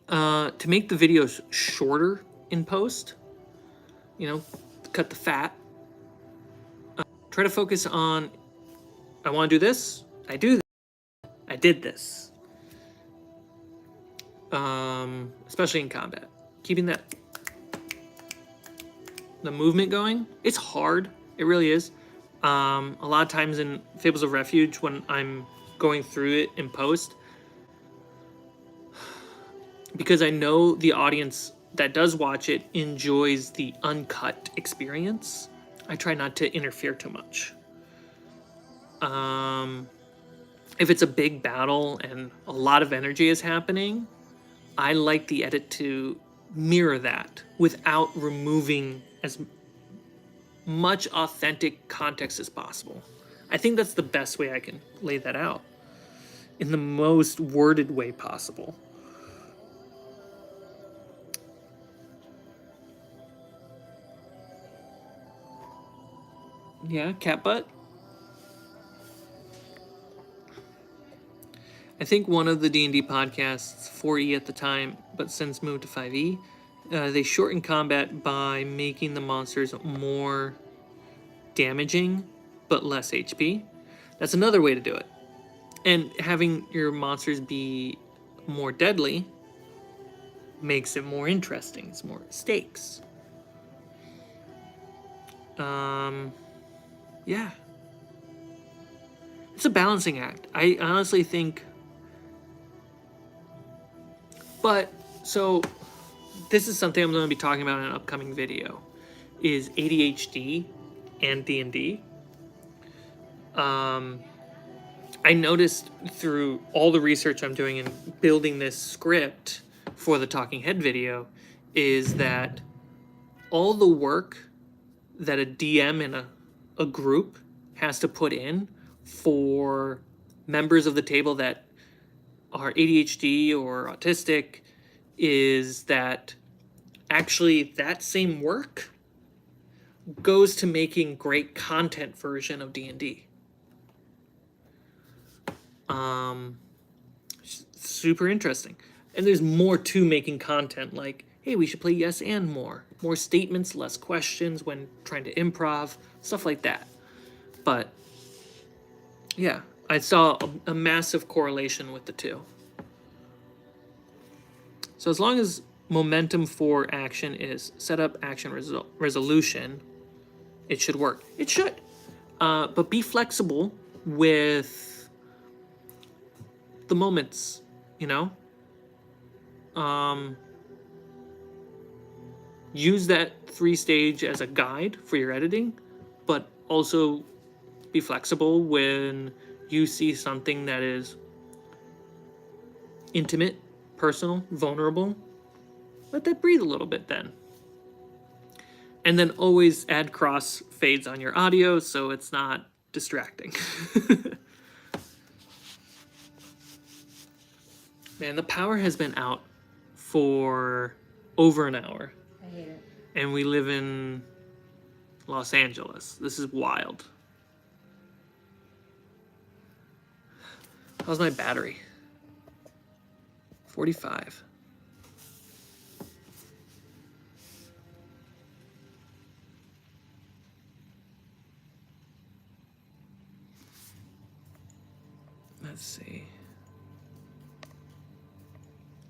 To make the videos shorter in post, cut the fat. Try to focus on, I want to do this, I do this, I did this. Especially in combat. Keeping the movement going, it's hard, it really is. A lot of times in Fables of Refuge, when I'm going through it in post, because I know the audience that does watch it enjoys the uncut experience, I try not to interfere too much. If it's a big battle and a lot of energy is happening, I like the edit to mirror that without removing as much authentic context as possible. I think that's the best way I can lay that out, in the most worded way possible. Yeah, cat butt. I think one of the D&D podcasts, 4E at the time, but since moved to 5E, they shortened combat by making the monsters more damaging, but less HP. That's another way to do it. And having your monsters be more deadly makes it more interesting. It's more stakes. Yeah. It's a balancing act. I honestly think... But, so, this is something I'm going to be talking about in an upcoming video, is ADHD and D&D. I noticed through all the research I'm doing in building this script for the Talking Head video is that all the work that a DM in a group has to put in for members of the table that are ADHD or autistic is that actually that same work goes to making great content version of D&D. Super interesting. And there's more to making content, like, hey, we should play yes and more statements, less questions when trying to improv, stuff like that. But yeah, I saw a massive correlation with the two. So as long as momentum for action is setup, action, resolution, it should work. It should. But be flexible with the moments, use that 3-stage as a guide for your editing, but also be flexible when you see something that is intimate personal, vulnerable, let that breathe a little bit then. And then always add cross fades on your audio so it's not distracting. Man, the power has been out for over an hour. I hate it. And we live in Los Angeles. This is wild. How's my battery? 45. Let's see.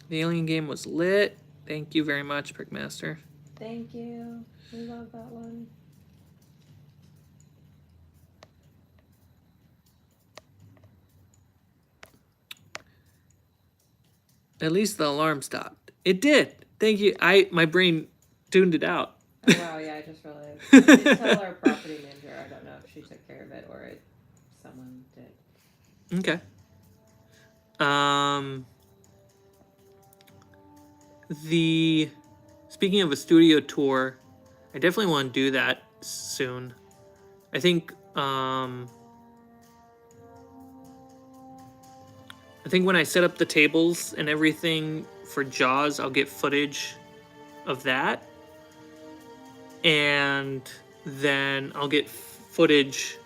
The alien game was lit. Thank you very much, Prickmaster. Thank you. We love that one. At least the alarm stopped. It did. Thank you. My brain tuned it out. Oh, wow, yeah, I just realized. I did tell our property manager. I don't know if she took care of it or someone did. Okay. Speaking of a studio tour, I definitely want to do that soon. I think when I set up the tables and everything for Jaws, I'll get footage of that. And then I'll get footage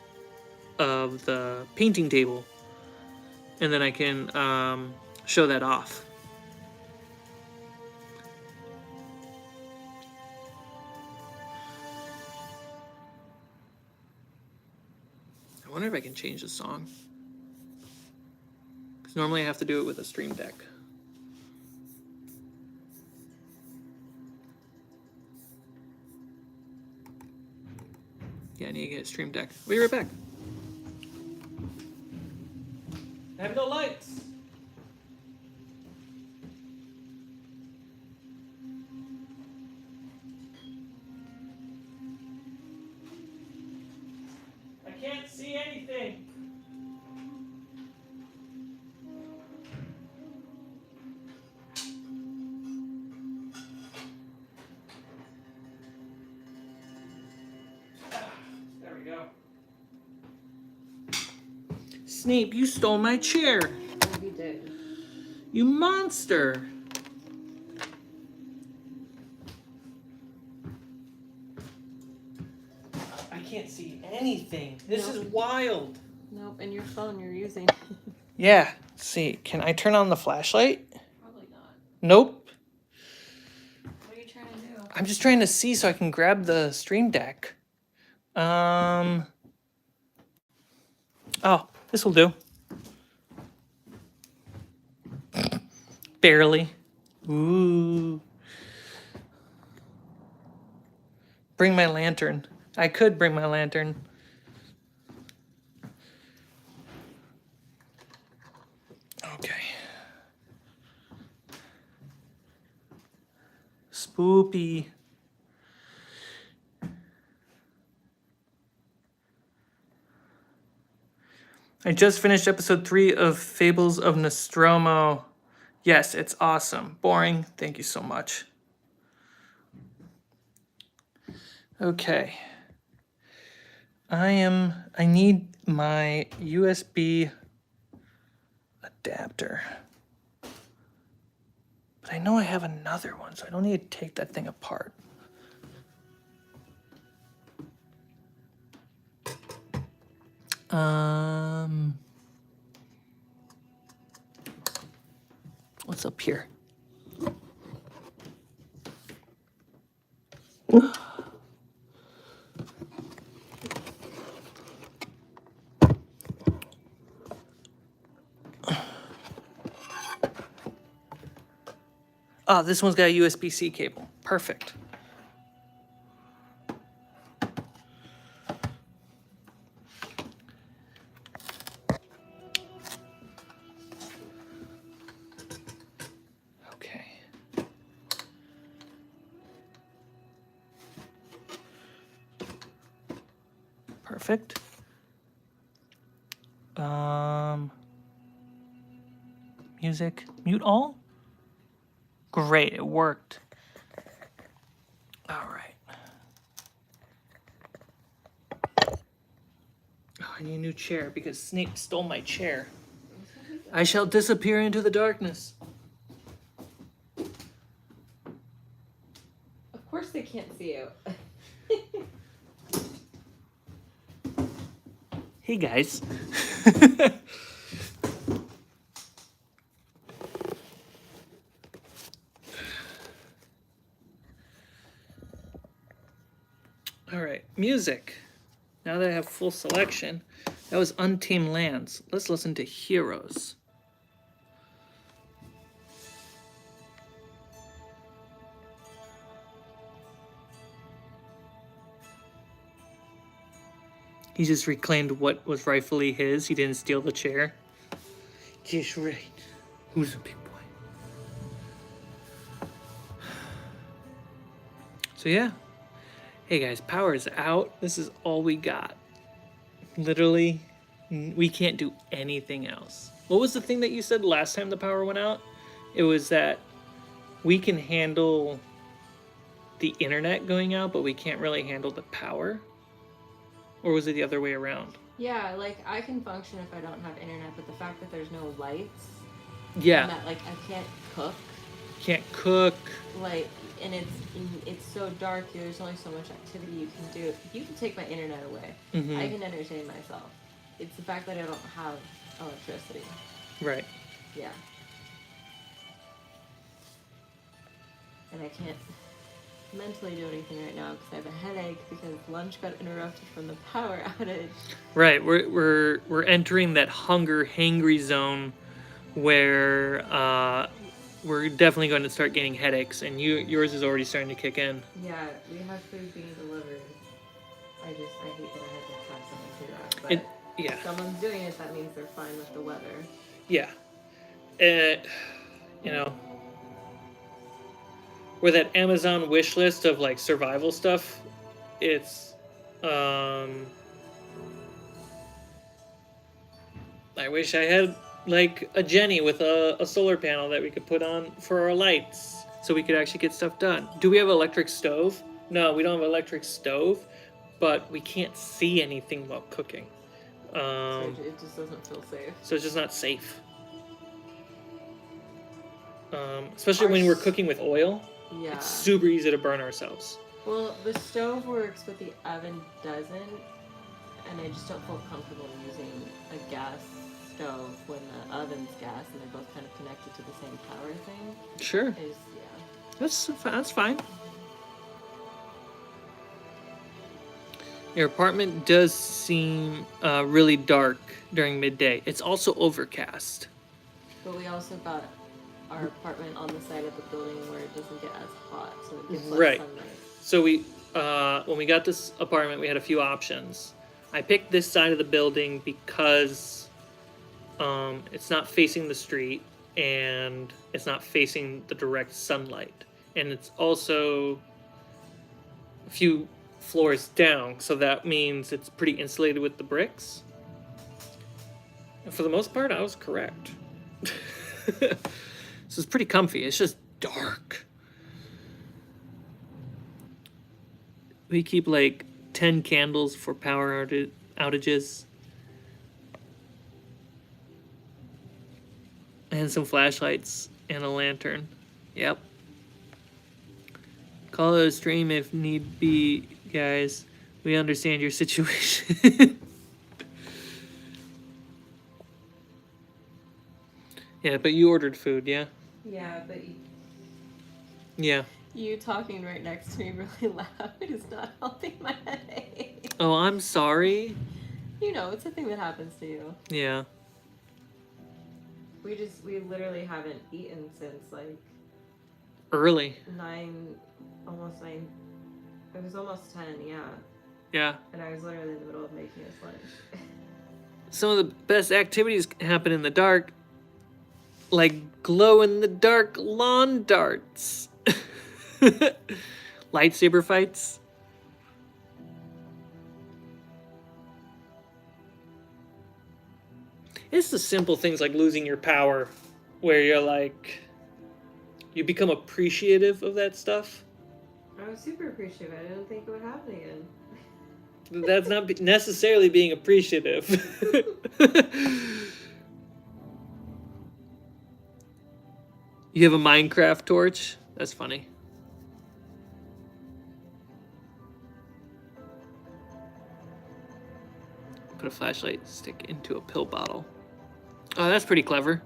of the painting table. And then I can show that off. I wonder if I can change the song. Because normally I have to do it with a stream deck. Yeah, I need to get a stream deck. We'll be right back. I have no lights. I can't see anything. There we go. Snape, you stole my chair. Oh, he did. You monster. I can't see anything. This is wild. Nope, and your phone you're using. Yeah. See, can I turn on the flashlight? Probably not. Nope. What are you trying to do? I'm just trying to see so I can grab the stream deck. Oh, this will do. Barely. Ooh. Bring my lantern. I could bring my lantern. Okay. Spoopy. I just finished episode 3 of Fables of Nostromo. Yes, it's awesome. Boring. Thank you so much. Okay. I need my USB adapter. But I know I have another one, so I don't need to take that thing apart. What's up here? Oh, this one's got a USB-C cable. Perfect. Okay. Perfect. Music. Mute all? Great, it worked. All right. Oh, I need a new chair because Snape stole my chair. I shall disappear into the darkness. Of course they can't see you. Hey guys. All right, music. Now that I have full selection, that was Untamed Lands. Let's listen to Heroes. He just reclaimed what was rightfully his. He didn't steal the chair. Just right. Who's a big boy? So yeah. Hey guys, power is out. This is all we got. Literally, we can't do anything else. What was the thing that you said last time the power went out? It was that we can handle the internet going out, but we can't really handle the power? Or was it the other way around? Yeah, like I can function if I don't have internet, but the fact that there's no lights, Yeah. and that like I can't cook, Can't cook. like, and it's so dark. There's only so much activity you can do. You can take my internet away. Mhm. I can entertain myself. It's the fact that I don't have electricity. Right. Yeah. And I can't mentally do anything right now because I have a headache because lunch got interrupted from the power outage. Right. We're entering that hangry zone where we're definitely going to start getting headaches, and yours is already starting to kick in. Yeah, we have food being delivered. I hate that I had to have someone do that. But Yeah. if someone's doing it, that means they're fine with the weather. Yeah. You know, where that Amazon wish list of like survival stuff, it's I wish I had like a Jenny with a solar panel that we could put on for our lights so we could actually get stuff done. Do we have an electric stove? No, we don't have an electric stove, but we can't see anything while cooking. So it just doesn't feel safe. So it's just not safe. Especially when we're cooking with oil. Yeah. It's super easy to burn ourselves. Well, the stove works, but the oven doesn't. And I just don't feel comfortable using a gas stove when the oven's gas and they're both kind of connected to the same power thing. Sure. Yeah. That's fine. Your apartment does seem really dark during midday. It's also overcast. But we also got our apartment on the side of the building where it doesn't get as hot, so it gets less sunlight. So we, when we got this apartment, we had a few options. I picked this side of the building because it's not facing the street and it's not facing the direct sunlight, and it's also a few floors down, so that means it's pretty insulated with the bricks. And for the most part, I was correct. So it's pretty comfy. It's just dark. We keep like 10 candles for power outages. And some flashlights and a lantern. Yep. Call it a stream if need be, guys. We understand your situation. Yeah, but you ordered food, yeah? Yeah, but Yeah. you talking right next to me really loud is not helping my headache. Oh, I'm sorry. You know, it's a thing that happens to you. Yeah. We literally haven't eaten since like Early. 9, almost 9. It was almost 10, yeah. Yeah. And I was literally in the middle of making us lunch. Some of the best activities happen in the dark, like glow-in-the-dark lawn darts. Lightsaber fights. It's the simple things like losing your power, where you're like, You become appreciative of that stuff. I was super appreciative. I didn't think it would happen again. That's not necessarily being appreciative. You have a Minecraft torch? That's funny. Put a flashlight stick into a pill bottle. Oh, that's pretty clever.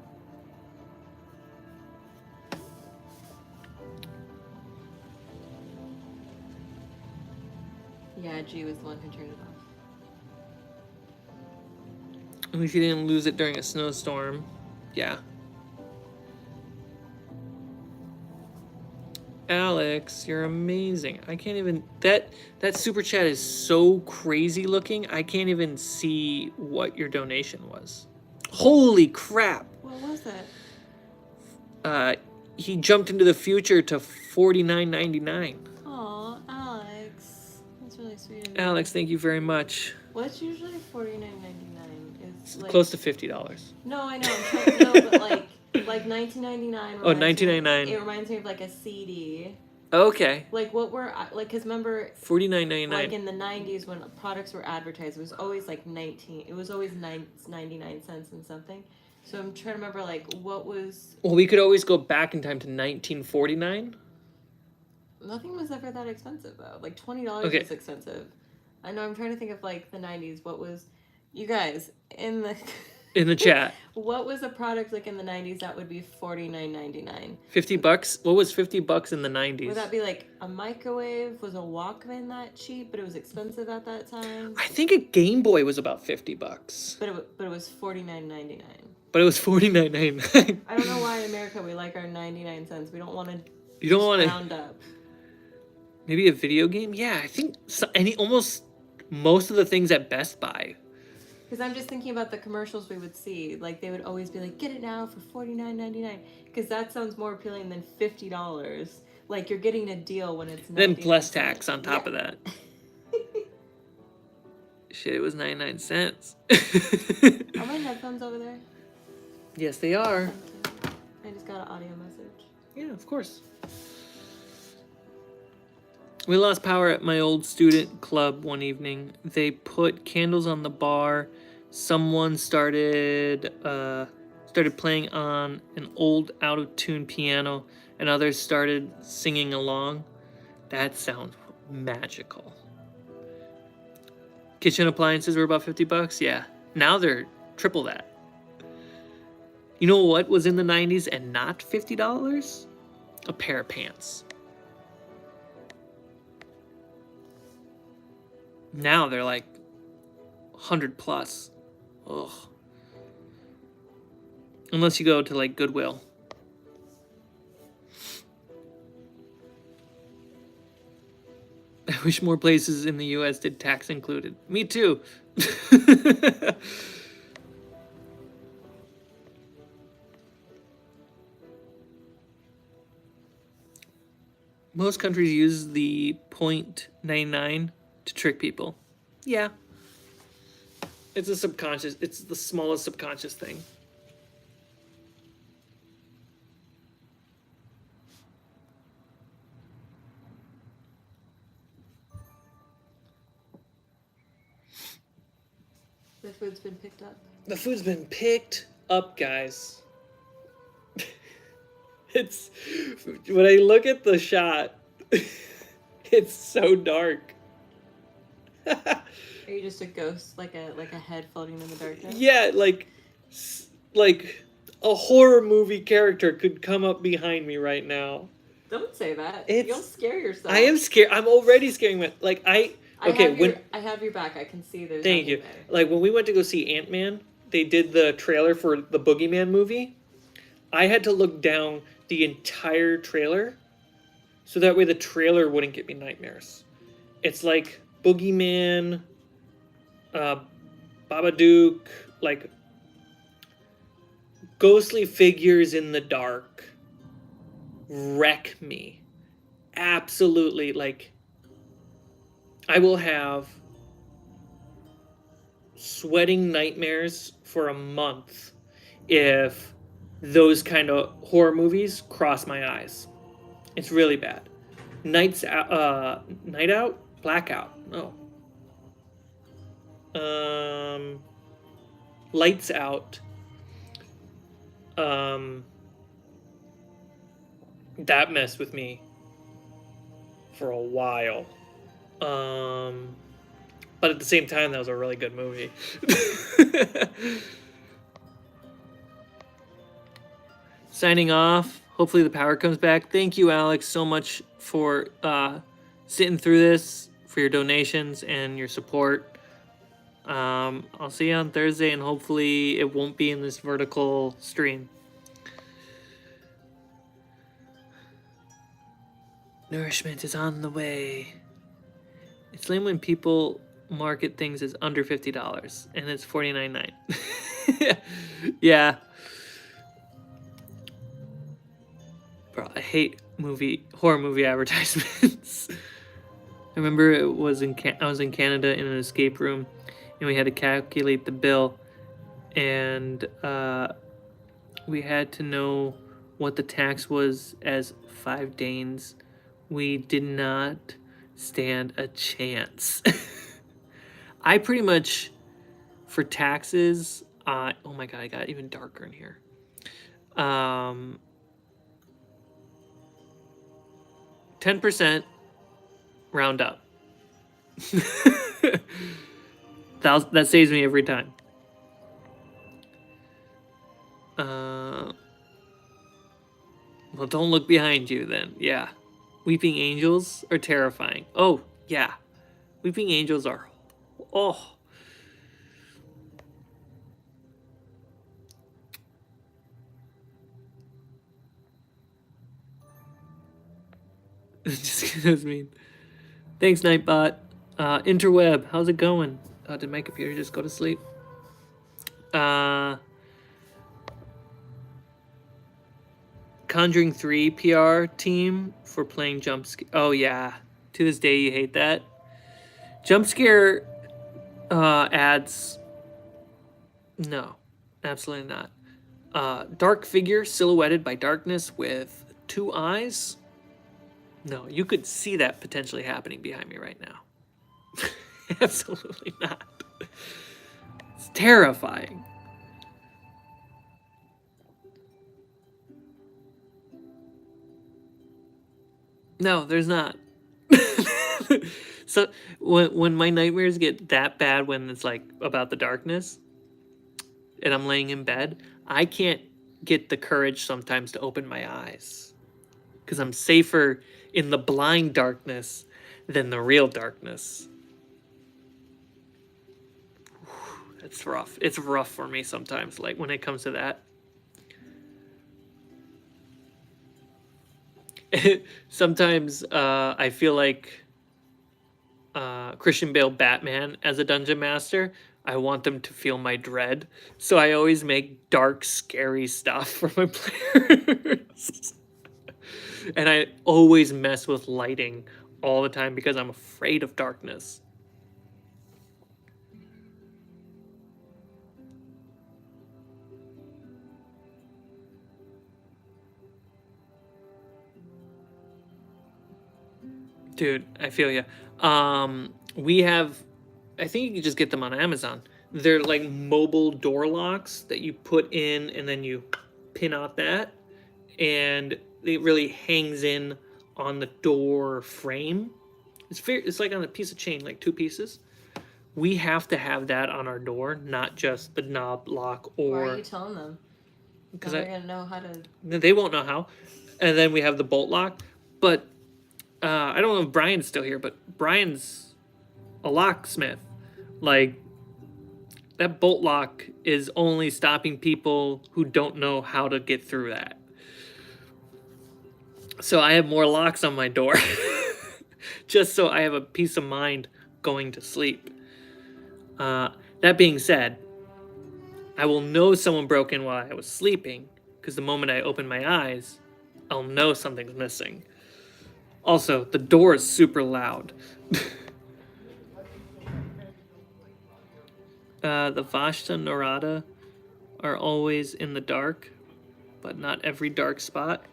Yeah, G was the one who turned it off. At least you didn't lose it during a snowstorm. Yeah. Alex, you're amazing. I can't even... That super chat is so crazy looking, I can't even see what your donation was. Holy crap! What was it? He jumped into the future to $49.99. Aw, Alex. That's really sweet of you. Alex, thank you very much. What's usually $49.99? It's like... Close to $50. No, I know. I'm trying to know, but like $19.99. Oh, $19.99. It reminds me of like a CD. Okay. Like what were like? Cause remember, $49.99. like in the '90s when products were advertised, it was always like 19. It was always 99 cents and something. So I'm trying to remember like what was. Well, we could always go back in time to 1949. Nothing was ever that expensive though. Like $20 Okay. was expensive. I know. I'm trying to think of like the '90s. What was, you guys in the. In the chat. What was a product like in the 90s that would be $49.99? $50? What was $50 in the 90s? Would that be like a microwave? Was a Walkman that cheap, but it was expensive at that time? I think a Game Boy was about $50. But it was $49.99. But it was $49.99. I don't know why in America we like our 99 cents. We don't want to. You don't want to round up. Maybe a video game? Yeah, I think almost most of the things at Best Buy. Because I'm just thinking about the commercials we would see. Like, they would always be like, get it now for $49.99. Because that sounds more appealing than $50. Like, you're getting a deal when it's Then plus tax on top of that. Yeah. Shit, it was 99 cents. Are my headphones over there? Yes, they are. I just got an audio message. Yeah, of course. We lost power at my old student club one evening. They put candles on the bar. Someone started playing on an old out-of-tune piano, and others started singing along. That sounds magical. Kitchen appliances were about $50. Yeah, now they're triple that. You know what was in the 90s and not $50? A pair of pants. Now they're like 100 plus. Ugh. Unless you go to like Goodwill. I wish more places in the US did tax included. Me too. Most countries use the 0.99 to trick people. Yeah. It's a subconscious, it's the smallest subconscious thing. The food's been picked up. The food's been picked up, guys. It's, when I look at the shot, it's so dark. Are you just a ghost, like a head floating in the darkness? Yeah, like a horror movie character could come up behind me right now. Don't say that. It's- You'll scare yourself. I am scared. I'm already scaring my, like I have your back. I can see there's. Thank you. nothing there. Like when we went to go see Ant-Man, they did the trailer for the Boogeyman movie. I had to look down the entire trailer so that way the trailer wouldn't give me nightmares. It's like Boogeyman, Babadook, like ghostly figures in the dark wreck me. Absolutely, like I will have sweating nightmares for a month if those kind of horror movies cross my eyes. It's really bad. Night Out, Blackout. No. Lights Out. That messed with me for a while. But at the same time, that was a really good movie. Signing off. Hopefully the power comes back. Thank you, Alex, so much for sitting through this, for your donations and your support. I'll see you on Thursday, and hopefully it won't be in this vertical stream. Nourishment is on the way. It's lame when people market things as under $50 and it's $49.9. Yeah. Bro, I hate horror movie advertisements. I remember I was in Canada in an escape room, and we had to calculate the bill, and we had to know what the tax was as 5 Danes. We did not stand a chance. I pretty much, for taxes, oh my god, I got even darker in here. 10%, round up. That saves me every time. Well, don't look behind you then. Yeah. Weeping angels are terrifying. Oh, yeah. Weeping angels are... Oh. Just mean. Thanks, Nightbot. Interweb, how's it going? Did my computer just go to sleep? Conjuring 3 PR team for playing jump scare. Oh yeah, to this day you hate that. Jump scare ads. No, absolutely not. Dark figure silhouetted by darkness with 2 eyes. No, you could see that potentially happening behind me right now. Absolutely not. It's terrifying. No, there's not. So when my nightmares get that bad, when it's like about the darkness and I'm laying in bed, I can't get the courage sometimes to open my eyes, because I'm safer in the blind darkness than the real darkness. It's rough. It's rough for me sometimes, like when it comes to that. Sometimes I feel like Christian Bale Batman as a dungeon master. I want them to feel my dread, so I always make dark, scary stuff for my players. And I always mess with lighting all the time because I'm afraid of darkness. Dude, I feel you. We have, I think you can just get them on Amazon. They're like mobile door locks that you put in and then you pin out that, and it really hangs in on the door frame. It's like on a piece of chain, like 2 pieces. We have to have that on our door, not just the knob lock. Or why are you telling them? Because they're gonna know how to. They won't know how. And then we have the bolt lock, but I don't know if Brian's still here, but Brian's a locksmith. Like, that bolt lock is only stopping people who don't know how to get through that. So I have more locks on my door. Just so I have a peace of mind going to sleep. That being said, I will know someone broke in while I was sleeping, because the moment I open my eyes, I'll know something's missing. Also, the door is super loud. The Vashta Narada are always in the dark. but not every dark spot.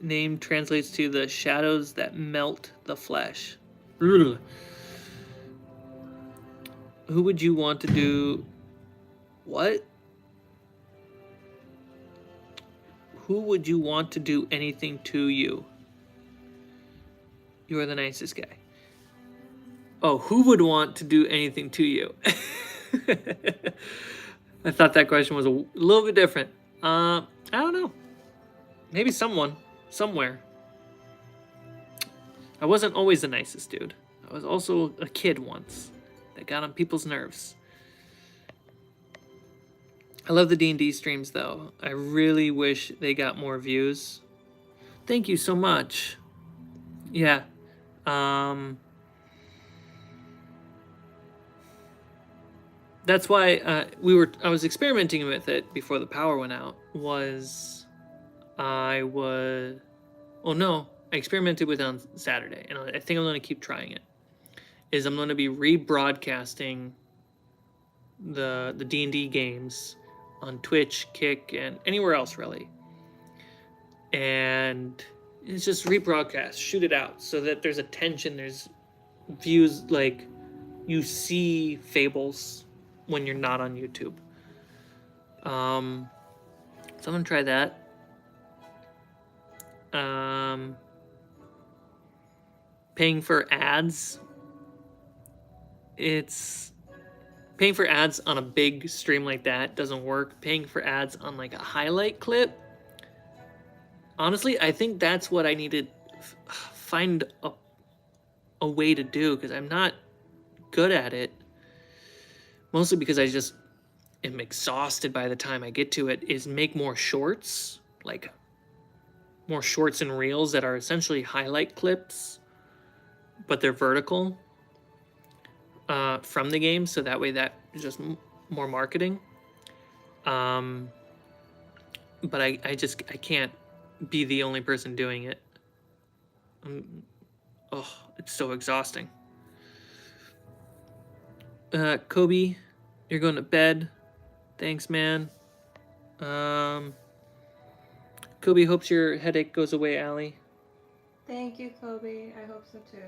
Name translates to the shadows that melt the flesh. Ugh. Who would you want to do what? Who would you want to do anything to you? You are the nicest guy. Oh, who would want to do anything to you? I thought that question was a little bit different. I don't know. Maybe someone, somewhere. I wasn't always the nicest dude. I was also a kid once that got on people's nerves. I love the D&D streams, though. I really wish they got more views. Thank you so much. Yeah. That's why I was experimenting with it before the power went out. I experimented with it on Saturday, and I think I'm going to keep trying it. I'm going to be rebroadcasting the D&D games on Twitch, Kick, and anywhere else really. And it's just rebroadcast, shoot it out, so that there's attention, there's views, like you see Fables when you're not on YouTube. So I'm gonna try that. Paying for ads. Paying for ads on a big stream like that doesn't work. Paying for ads on like a highlight clip. Honestly, I think that's what I need to find a way to do, because I'm not good at it. Mostly because I just am exhausted by the time I get to it, is make more shorts, like more shorts and reels that are essentially highlight clips, but they're vertical from the game, so that way that is just more marketing. But I can't be the only person doing it. It's so exhausting. Kobe, you're going to bed. Thanks, man. Kobe hopes your headache goes away, Allie. Thank you, Kobe. I hope so too.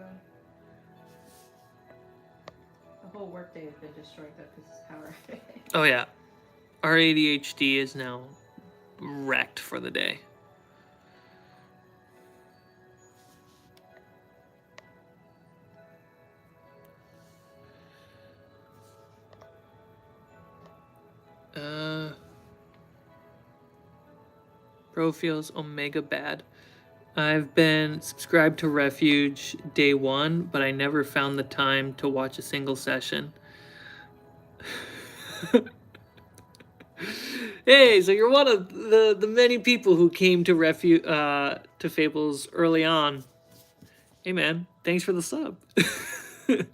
The whole workday has been destroyed though because it's power. Oh yeah, our ADHD is now wrecked for the day. Bro feels omega bad. I've been subscribed to Refuge day one, but I never found the time to watch a single session. Hey, so you're one of the many people who came to to Fables early on. Hey man, thanks for the sub. I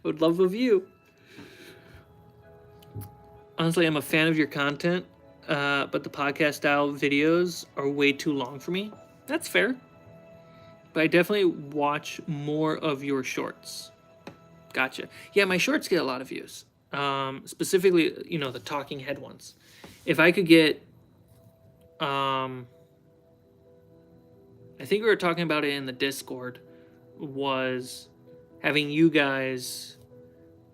would love a view. Honestly, I'm a fan of your content, but the podcast style videos are way too long for me. That's fair. But I definitely watch more of your shorts. Gotcha. Yeah, my shorts get a lot of views. Specifically, the talking head ones. If I could get, I think we were talking about it in the Discord, was having you guys,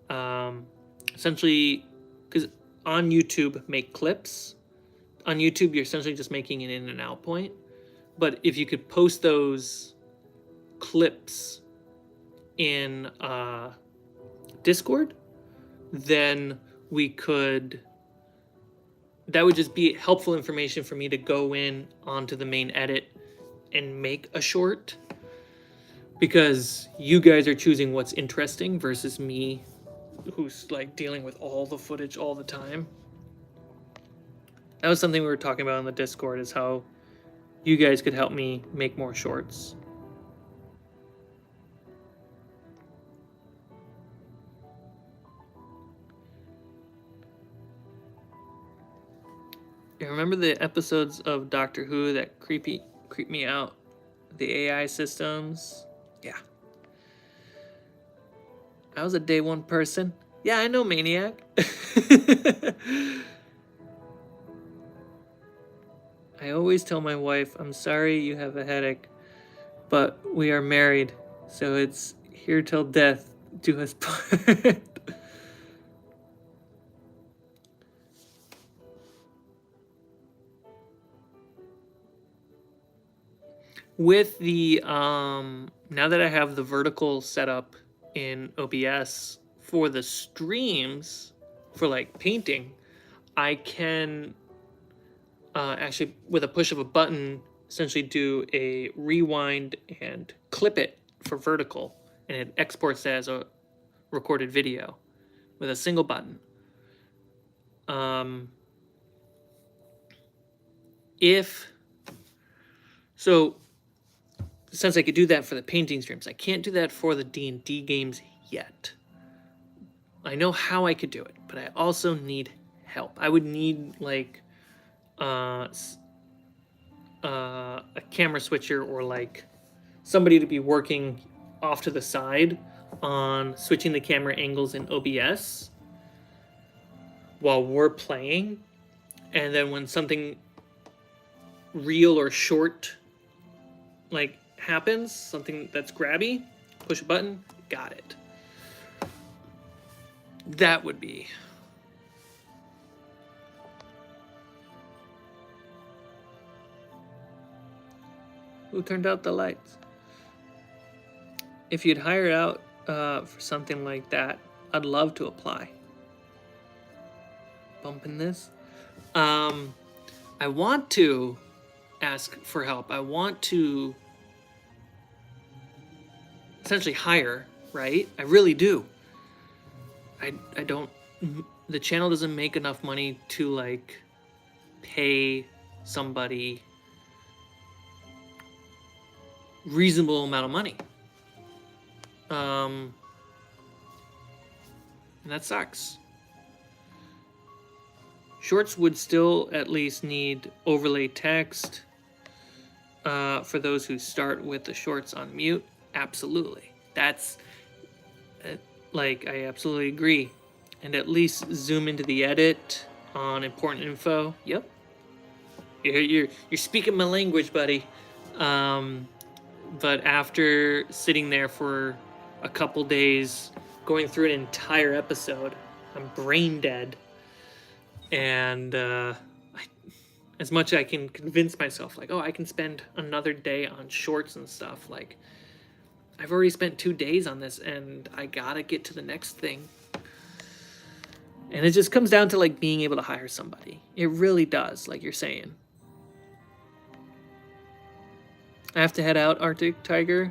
essentially, because on YouTube, make clips. On YouTube, you're essentially just making an in and out point. But if you could post those clips in Discord, then that would just be helpful information for me to go in onto the main edit and make a short, because you guys are choosing what's interesting versus me, who's like dealing with all the footage all the time. That was something we were talking about in the Discord, is how you guys could help me make more shorts. You remember the episodes of Doctor Who that creep me out? The AI systems? Yeah. I was a day one person. Yeah, I know, Maniac. I always tell my wife, I'm sorry you have a headache, but we are married, so it's here till death do us part. With the now that I have the vertical set up in OBS for the streams for like painting, I can actually with a push of a button essentially do a rewind and clip it for vertical, and it exports as a recorded video with a single button. If so, since I could do that for the painting streams, I can't do that for the D&D games yet. I know how I could do it, but I also need help. I would need like a camera switcher or like somebody to be working off to the side on switching the camera angles in OBS while we're playing, and then when something real or short like happens, something that's grabby, push a button, got it. That would be who turned out the lights. If you'd hire out for something like that, I'd love to apply. Bumping this. I want to ask for help. I want to essentially hire, right? I really do. I don't, the channel doesn't make enough money to like pay somebody reasonable amount of money. And that sucks. Shorts would still at least need overlay text for those who start with the shorts on mute. Absolutely. That's like, I absolutely agree. And at least zoom into the edit on important info. Yep. You're speaking my language, buddy. But after sitting there for a couple days, going through an entire episode, I'm brain dead. And as much as I can convince myself, like, oh, I can spend another day on shorts and stuff, like, I've already spent 2 days on this, and I gotta get to the next thing. And it just comes down to, like, being able to hire somebody. It really does, like you're saying. I have to head out, Arctic Tiger.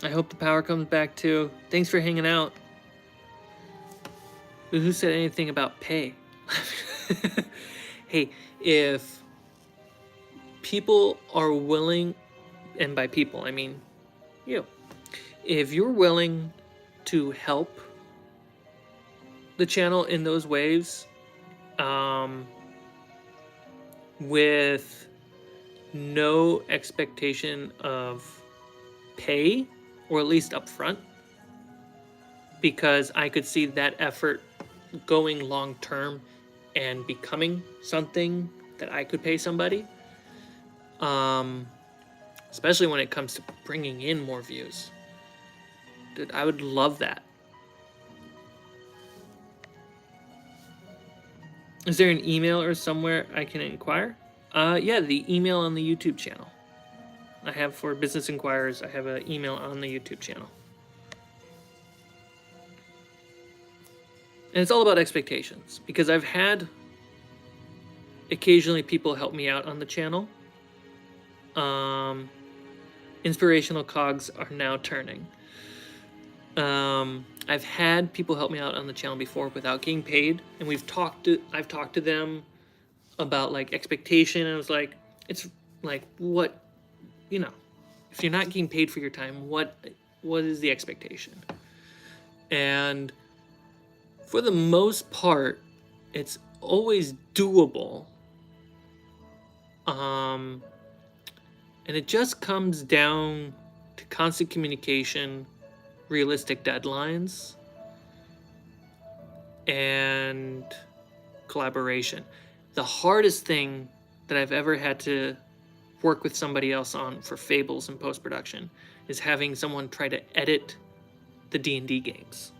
I hope the power comes back, too. Thanks for hanging out. Who said anything about pay? Hey, if people are willing, and by people I mean you, if you're willing to help the channel in those ways, with no expectation of pay, or at least upfront, because I could see that effort going long term and becoming something that I could pay somebody, especially when it comes to bringing in more views. Dude, I would love that. Is there an email or somewhere I can inquire? Yeah, the email on the YouTube channel. I have for business inquirers, I have an email on the YouTube channel. And it's all about expectations, because I've had occasionally people help me out on the channel. Inspirational cogs are now turning. I've had people help me out on the channel before without getting paid, and I've talked to them about like expectation, and I was like, it's like, what, you know, if you're not getting paid for your time, what is the expectation? And for the most part, it's always doable. And it just comes down to constant communication realistic deadlines and collaboration. The hardest thing that I've ever had to work with somebody else on for Fables in post-production is having someone try to edit the D&D games.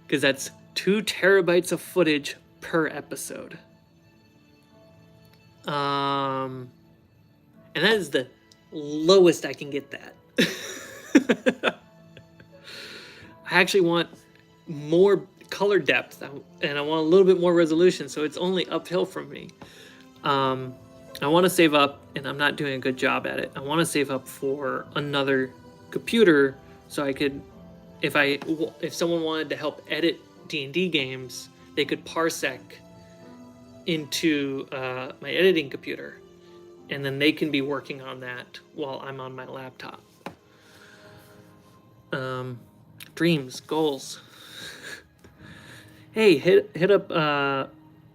Because that's 2 terabytes of footage per episode. And that is the lowest I can get that. I actually want more color depth, and I want a little bit more resolution, so it's only uphill from me. I want to save up, and I'm not doing a good job at it. I want to save up for another computer so I could, if someone wanted to help edit D&D games, they could parsec into my editing computer, and then they can be working on that while I'm on my laptop. Dreams, goals. Hey, hit up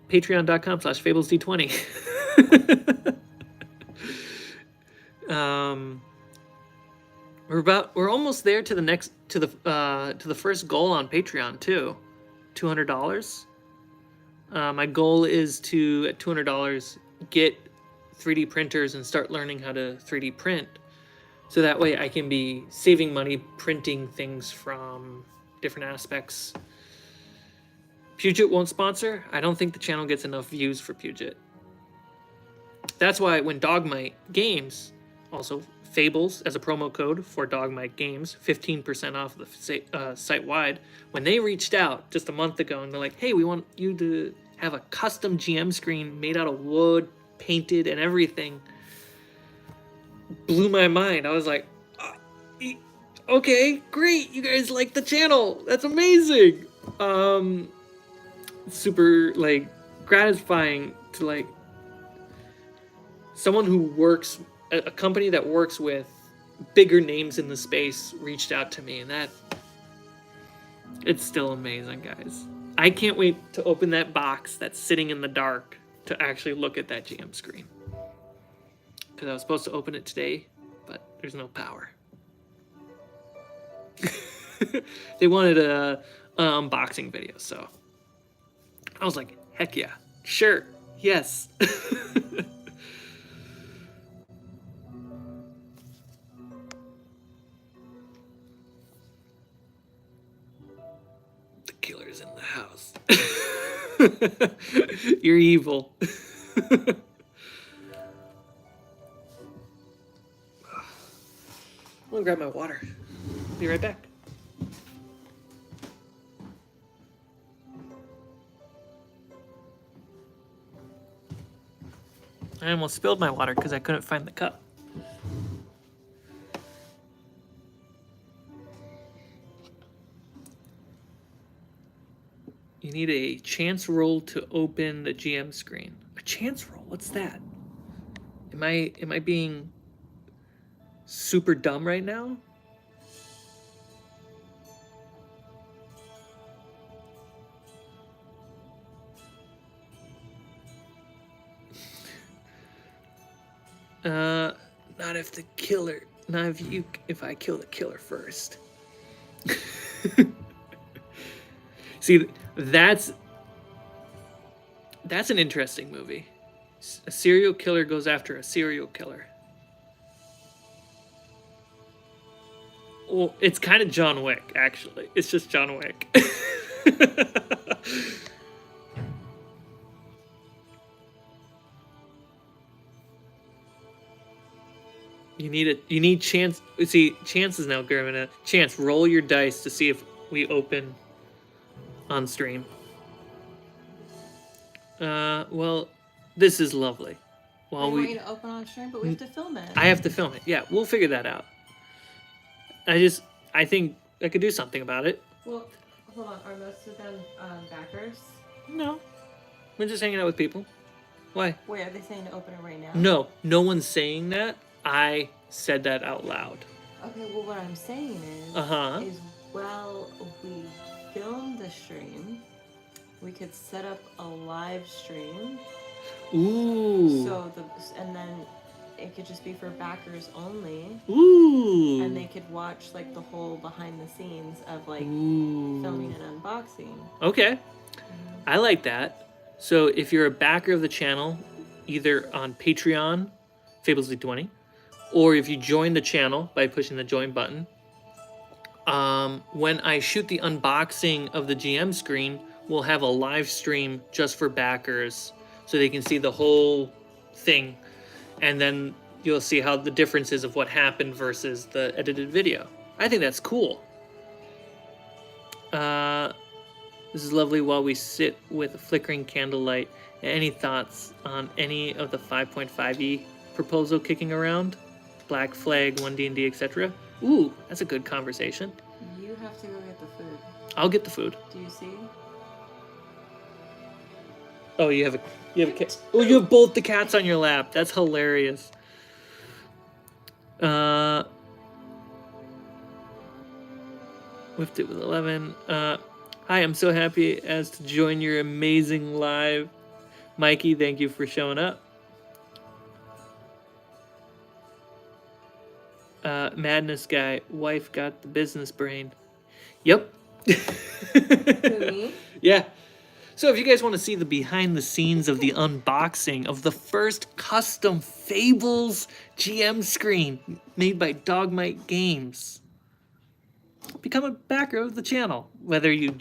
patreon.com/fablesd20. We're almost there to the first goal on Patreon too, $200. My goal is to, at $200, get 3D printers and start learning how to 3D print, so that way I can be saving money printing things from different aspects. Puget won't sponsor. I don't think the channel gets enough views for Puget. That's why when Dogmite Games, also Fables as a promo code for Dogmite Games, 15% off the site-wide, when they reached out just a month ago and they're like, hey, we want you to have a custom GM screen made out of wood, painted and everything, blew my mind. I was like, okay, great, you guys like the channel. That's amazing. Super like gratifying to like someone who works, a company that works with bigger names in the space reached out to me, and that, it's still amazing, guys. I can't wait to open that box that's sitting in the dark to actually look at that GM screen, because I was supposed to open it today, but there's no power. They wanted an unboxing video, so I was like, heck yeah, sure, yes. The killer's in the house. You're evil. I'm gonna grab my water. Be right back. I almost spilled my water because I couldn't find the cup. You need a chance roll to open the GM screen. A chance roll? What's that? Am I being super dumb right now? Not if the killer, not if I kill the killer first. See, that's an interesting movie. A serial killer goes after a serial killer. Well, it's kind of John Wick, actually. It's just John Wick. You need chance. See, Chance is now grabbing a chance. Roll your dice to see if we open on stream. Well, this is lovely. While we want you to open on stream, but we have to film it. I have to film it. Yeah, we'll figure that out. I think I could do something about it. Well, hold on. Are most of them backers? No, we're just hanging out with people. Why? Wait, are they saying to open it right now? No one's saying that. I said that out loud. Okay, well, what I'm saying is, well, we film the stream, we could set up a live stream. Ooh. So and then it could just be for backers only. Ooh. And they could watch like the whole behind the scenes of like Ooh. filming an unboxing. Okay. I like that. So if you're a backer of the channel, either on Patreon, Fables D20, or if you join the channel by pushing the join button, when I shoot the unboxing of the GM screen, we'll have a live stream just for backers so they can see the whole thing. And then you'll see how the differences of what happened versus the edited video. I think that's cool. This is lovely while we sit with a flickering candlelight. Any thoughts on any of the 5.5e proposal kicking around? Black Flag, 1D&D, etc. Ooh, that's a good conversation. You have to go get the food. I'll get the food. Do you see? Oh, you have a cat. Oh, you have both the cats on your lap. That's hilarious. Whiffed it with 11. Hi, I'm so happy as to join your amazing live. Mikey, thank you for showing up. Madness guy, wife got the business brain. Yep. Me? Yeah. So if you guys want to see the behind the scenes of the unboxing of the first custom Fables GM screen made by Dogmite Games, become a backer of the channel. Whether you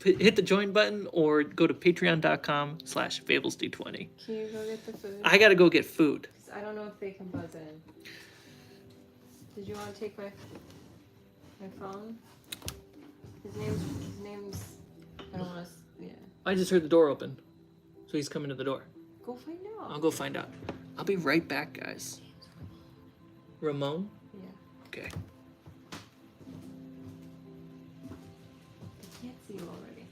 hit the join button or go to patreon.com/fablesd20. Can you go get the food? I gotta go get food. I don't know if they can buzz in. Did you want to take my phone? His name's. I don't want to. Yeah. I just heard the door open, so he's coming to the door. Go find out. I'll go find out. I'll be right back, guys. Ramon? Yeah. Okay. I can't see you already.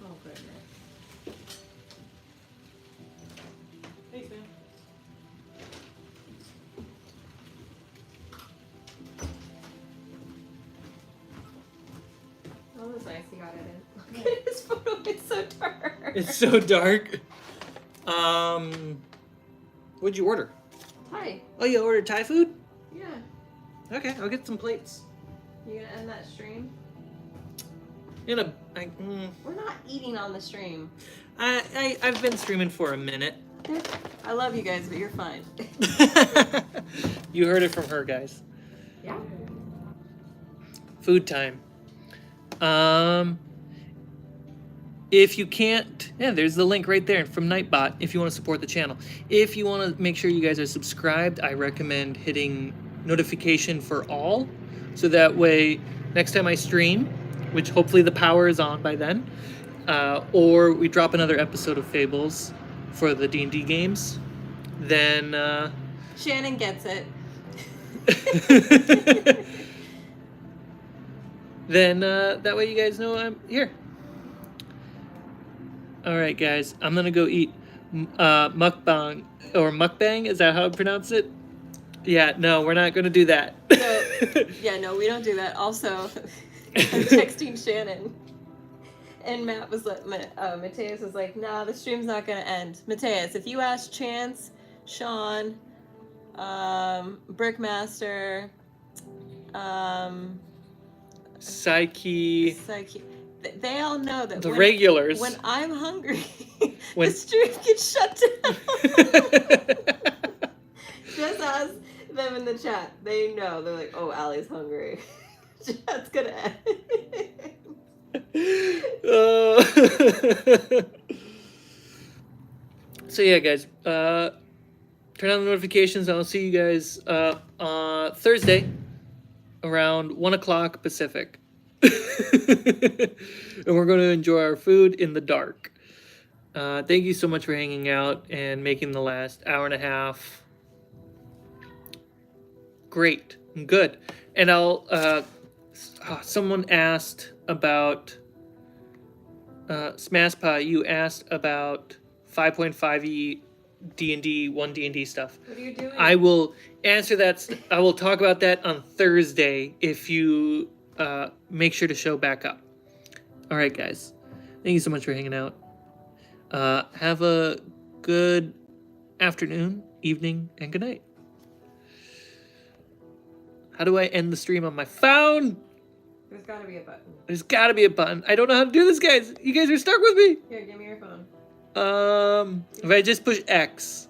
Oh goodness. Thanks, man. Oh, that's nice. You got it in. Look at his photo. It's so dark. It's so dark. What'd you order? Hi. Oh, you ordered Thai food? Yeah. Okay, I'll get some plates. You gonna end that stream? We're We're not eating on the stream. I've been streaming for a minute. I love you guys, but you're fine. You heard it from her, guys. Yeah. Food time. If you can't, yeah, there's the link right there from Nightbot if you want to support the channel. If you want to make sure you guys are subscribed, I recommend hitting notification for all, so that way next time I stream, which hopefully the power is on by then, or we drop another episode of Fables for the D&D games, then Shannon gets it. then that way you guys know I'm here. All right, guys, I'm gonna go eat mukbang, or mukbang. Is that how I pronounce it? Yeah, no, we're not gonna do that. No, we don't do that. Also, I'm texting Shannon, and Matt was like, Mateus was like, "Nah, the stream's not gonna end." Mateus, if you ask Chance, Sean, Brickmaster, Psyche. they all know that The regulars. When I'm hungry, When- the stream gets shut down. Just ask them in the chat. They know. They're like, "Oh, Allie's hungry." Chat's gonna end. So yeah, guys, turn on the notifications, and I'll see you guys Thursday around 1 o'clock Pacific. And we're going to enjoy our food in the dark. Thank you so much for hanging out and making the last hour and a half great and good. And I'll someone asked about Smashpa, you asked about 5.5e D&D, 1D&D stuff. What are you doing? I will answer that. I will talk about that on Thursday if you make sure to show back up. All right, guys. Thank you so much for hanging out. Have a good afternoon, evening, and good night. How do I end the stream on my phone? There's gotta be a button. There's gotta be a button. I don't know how to do this, guys. You guys are stuck with me. Here, give me your phone. If I just push X.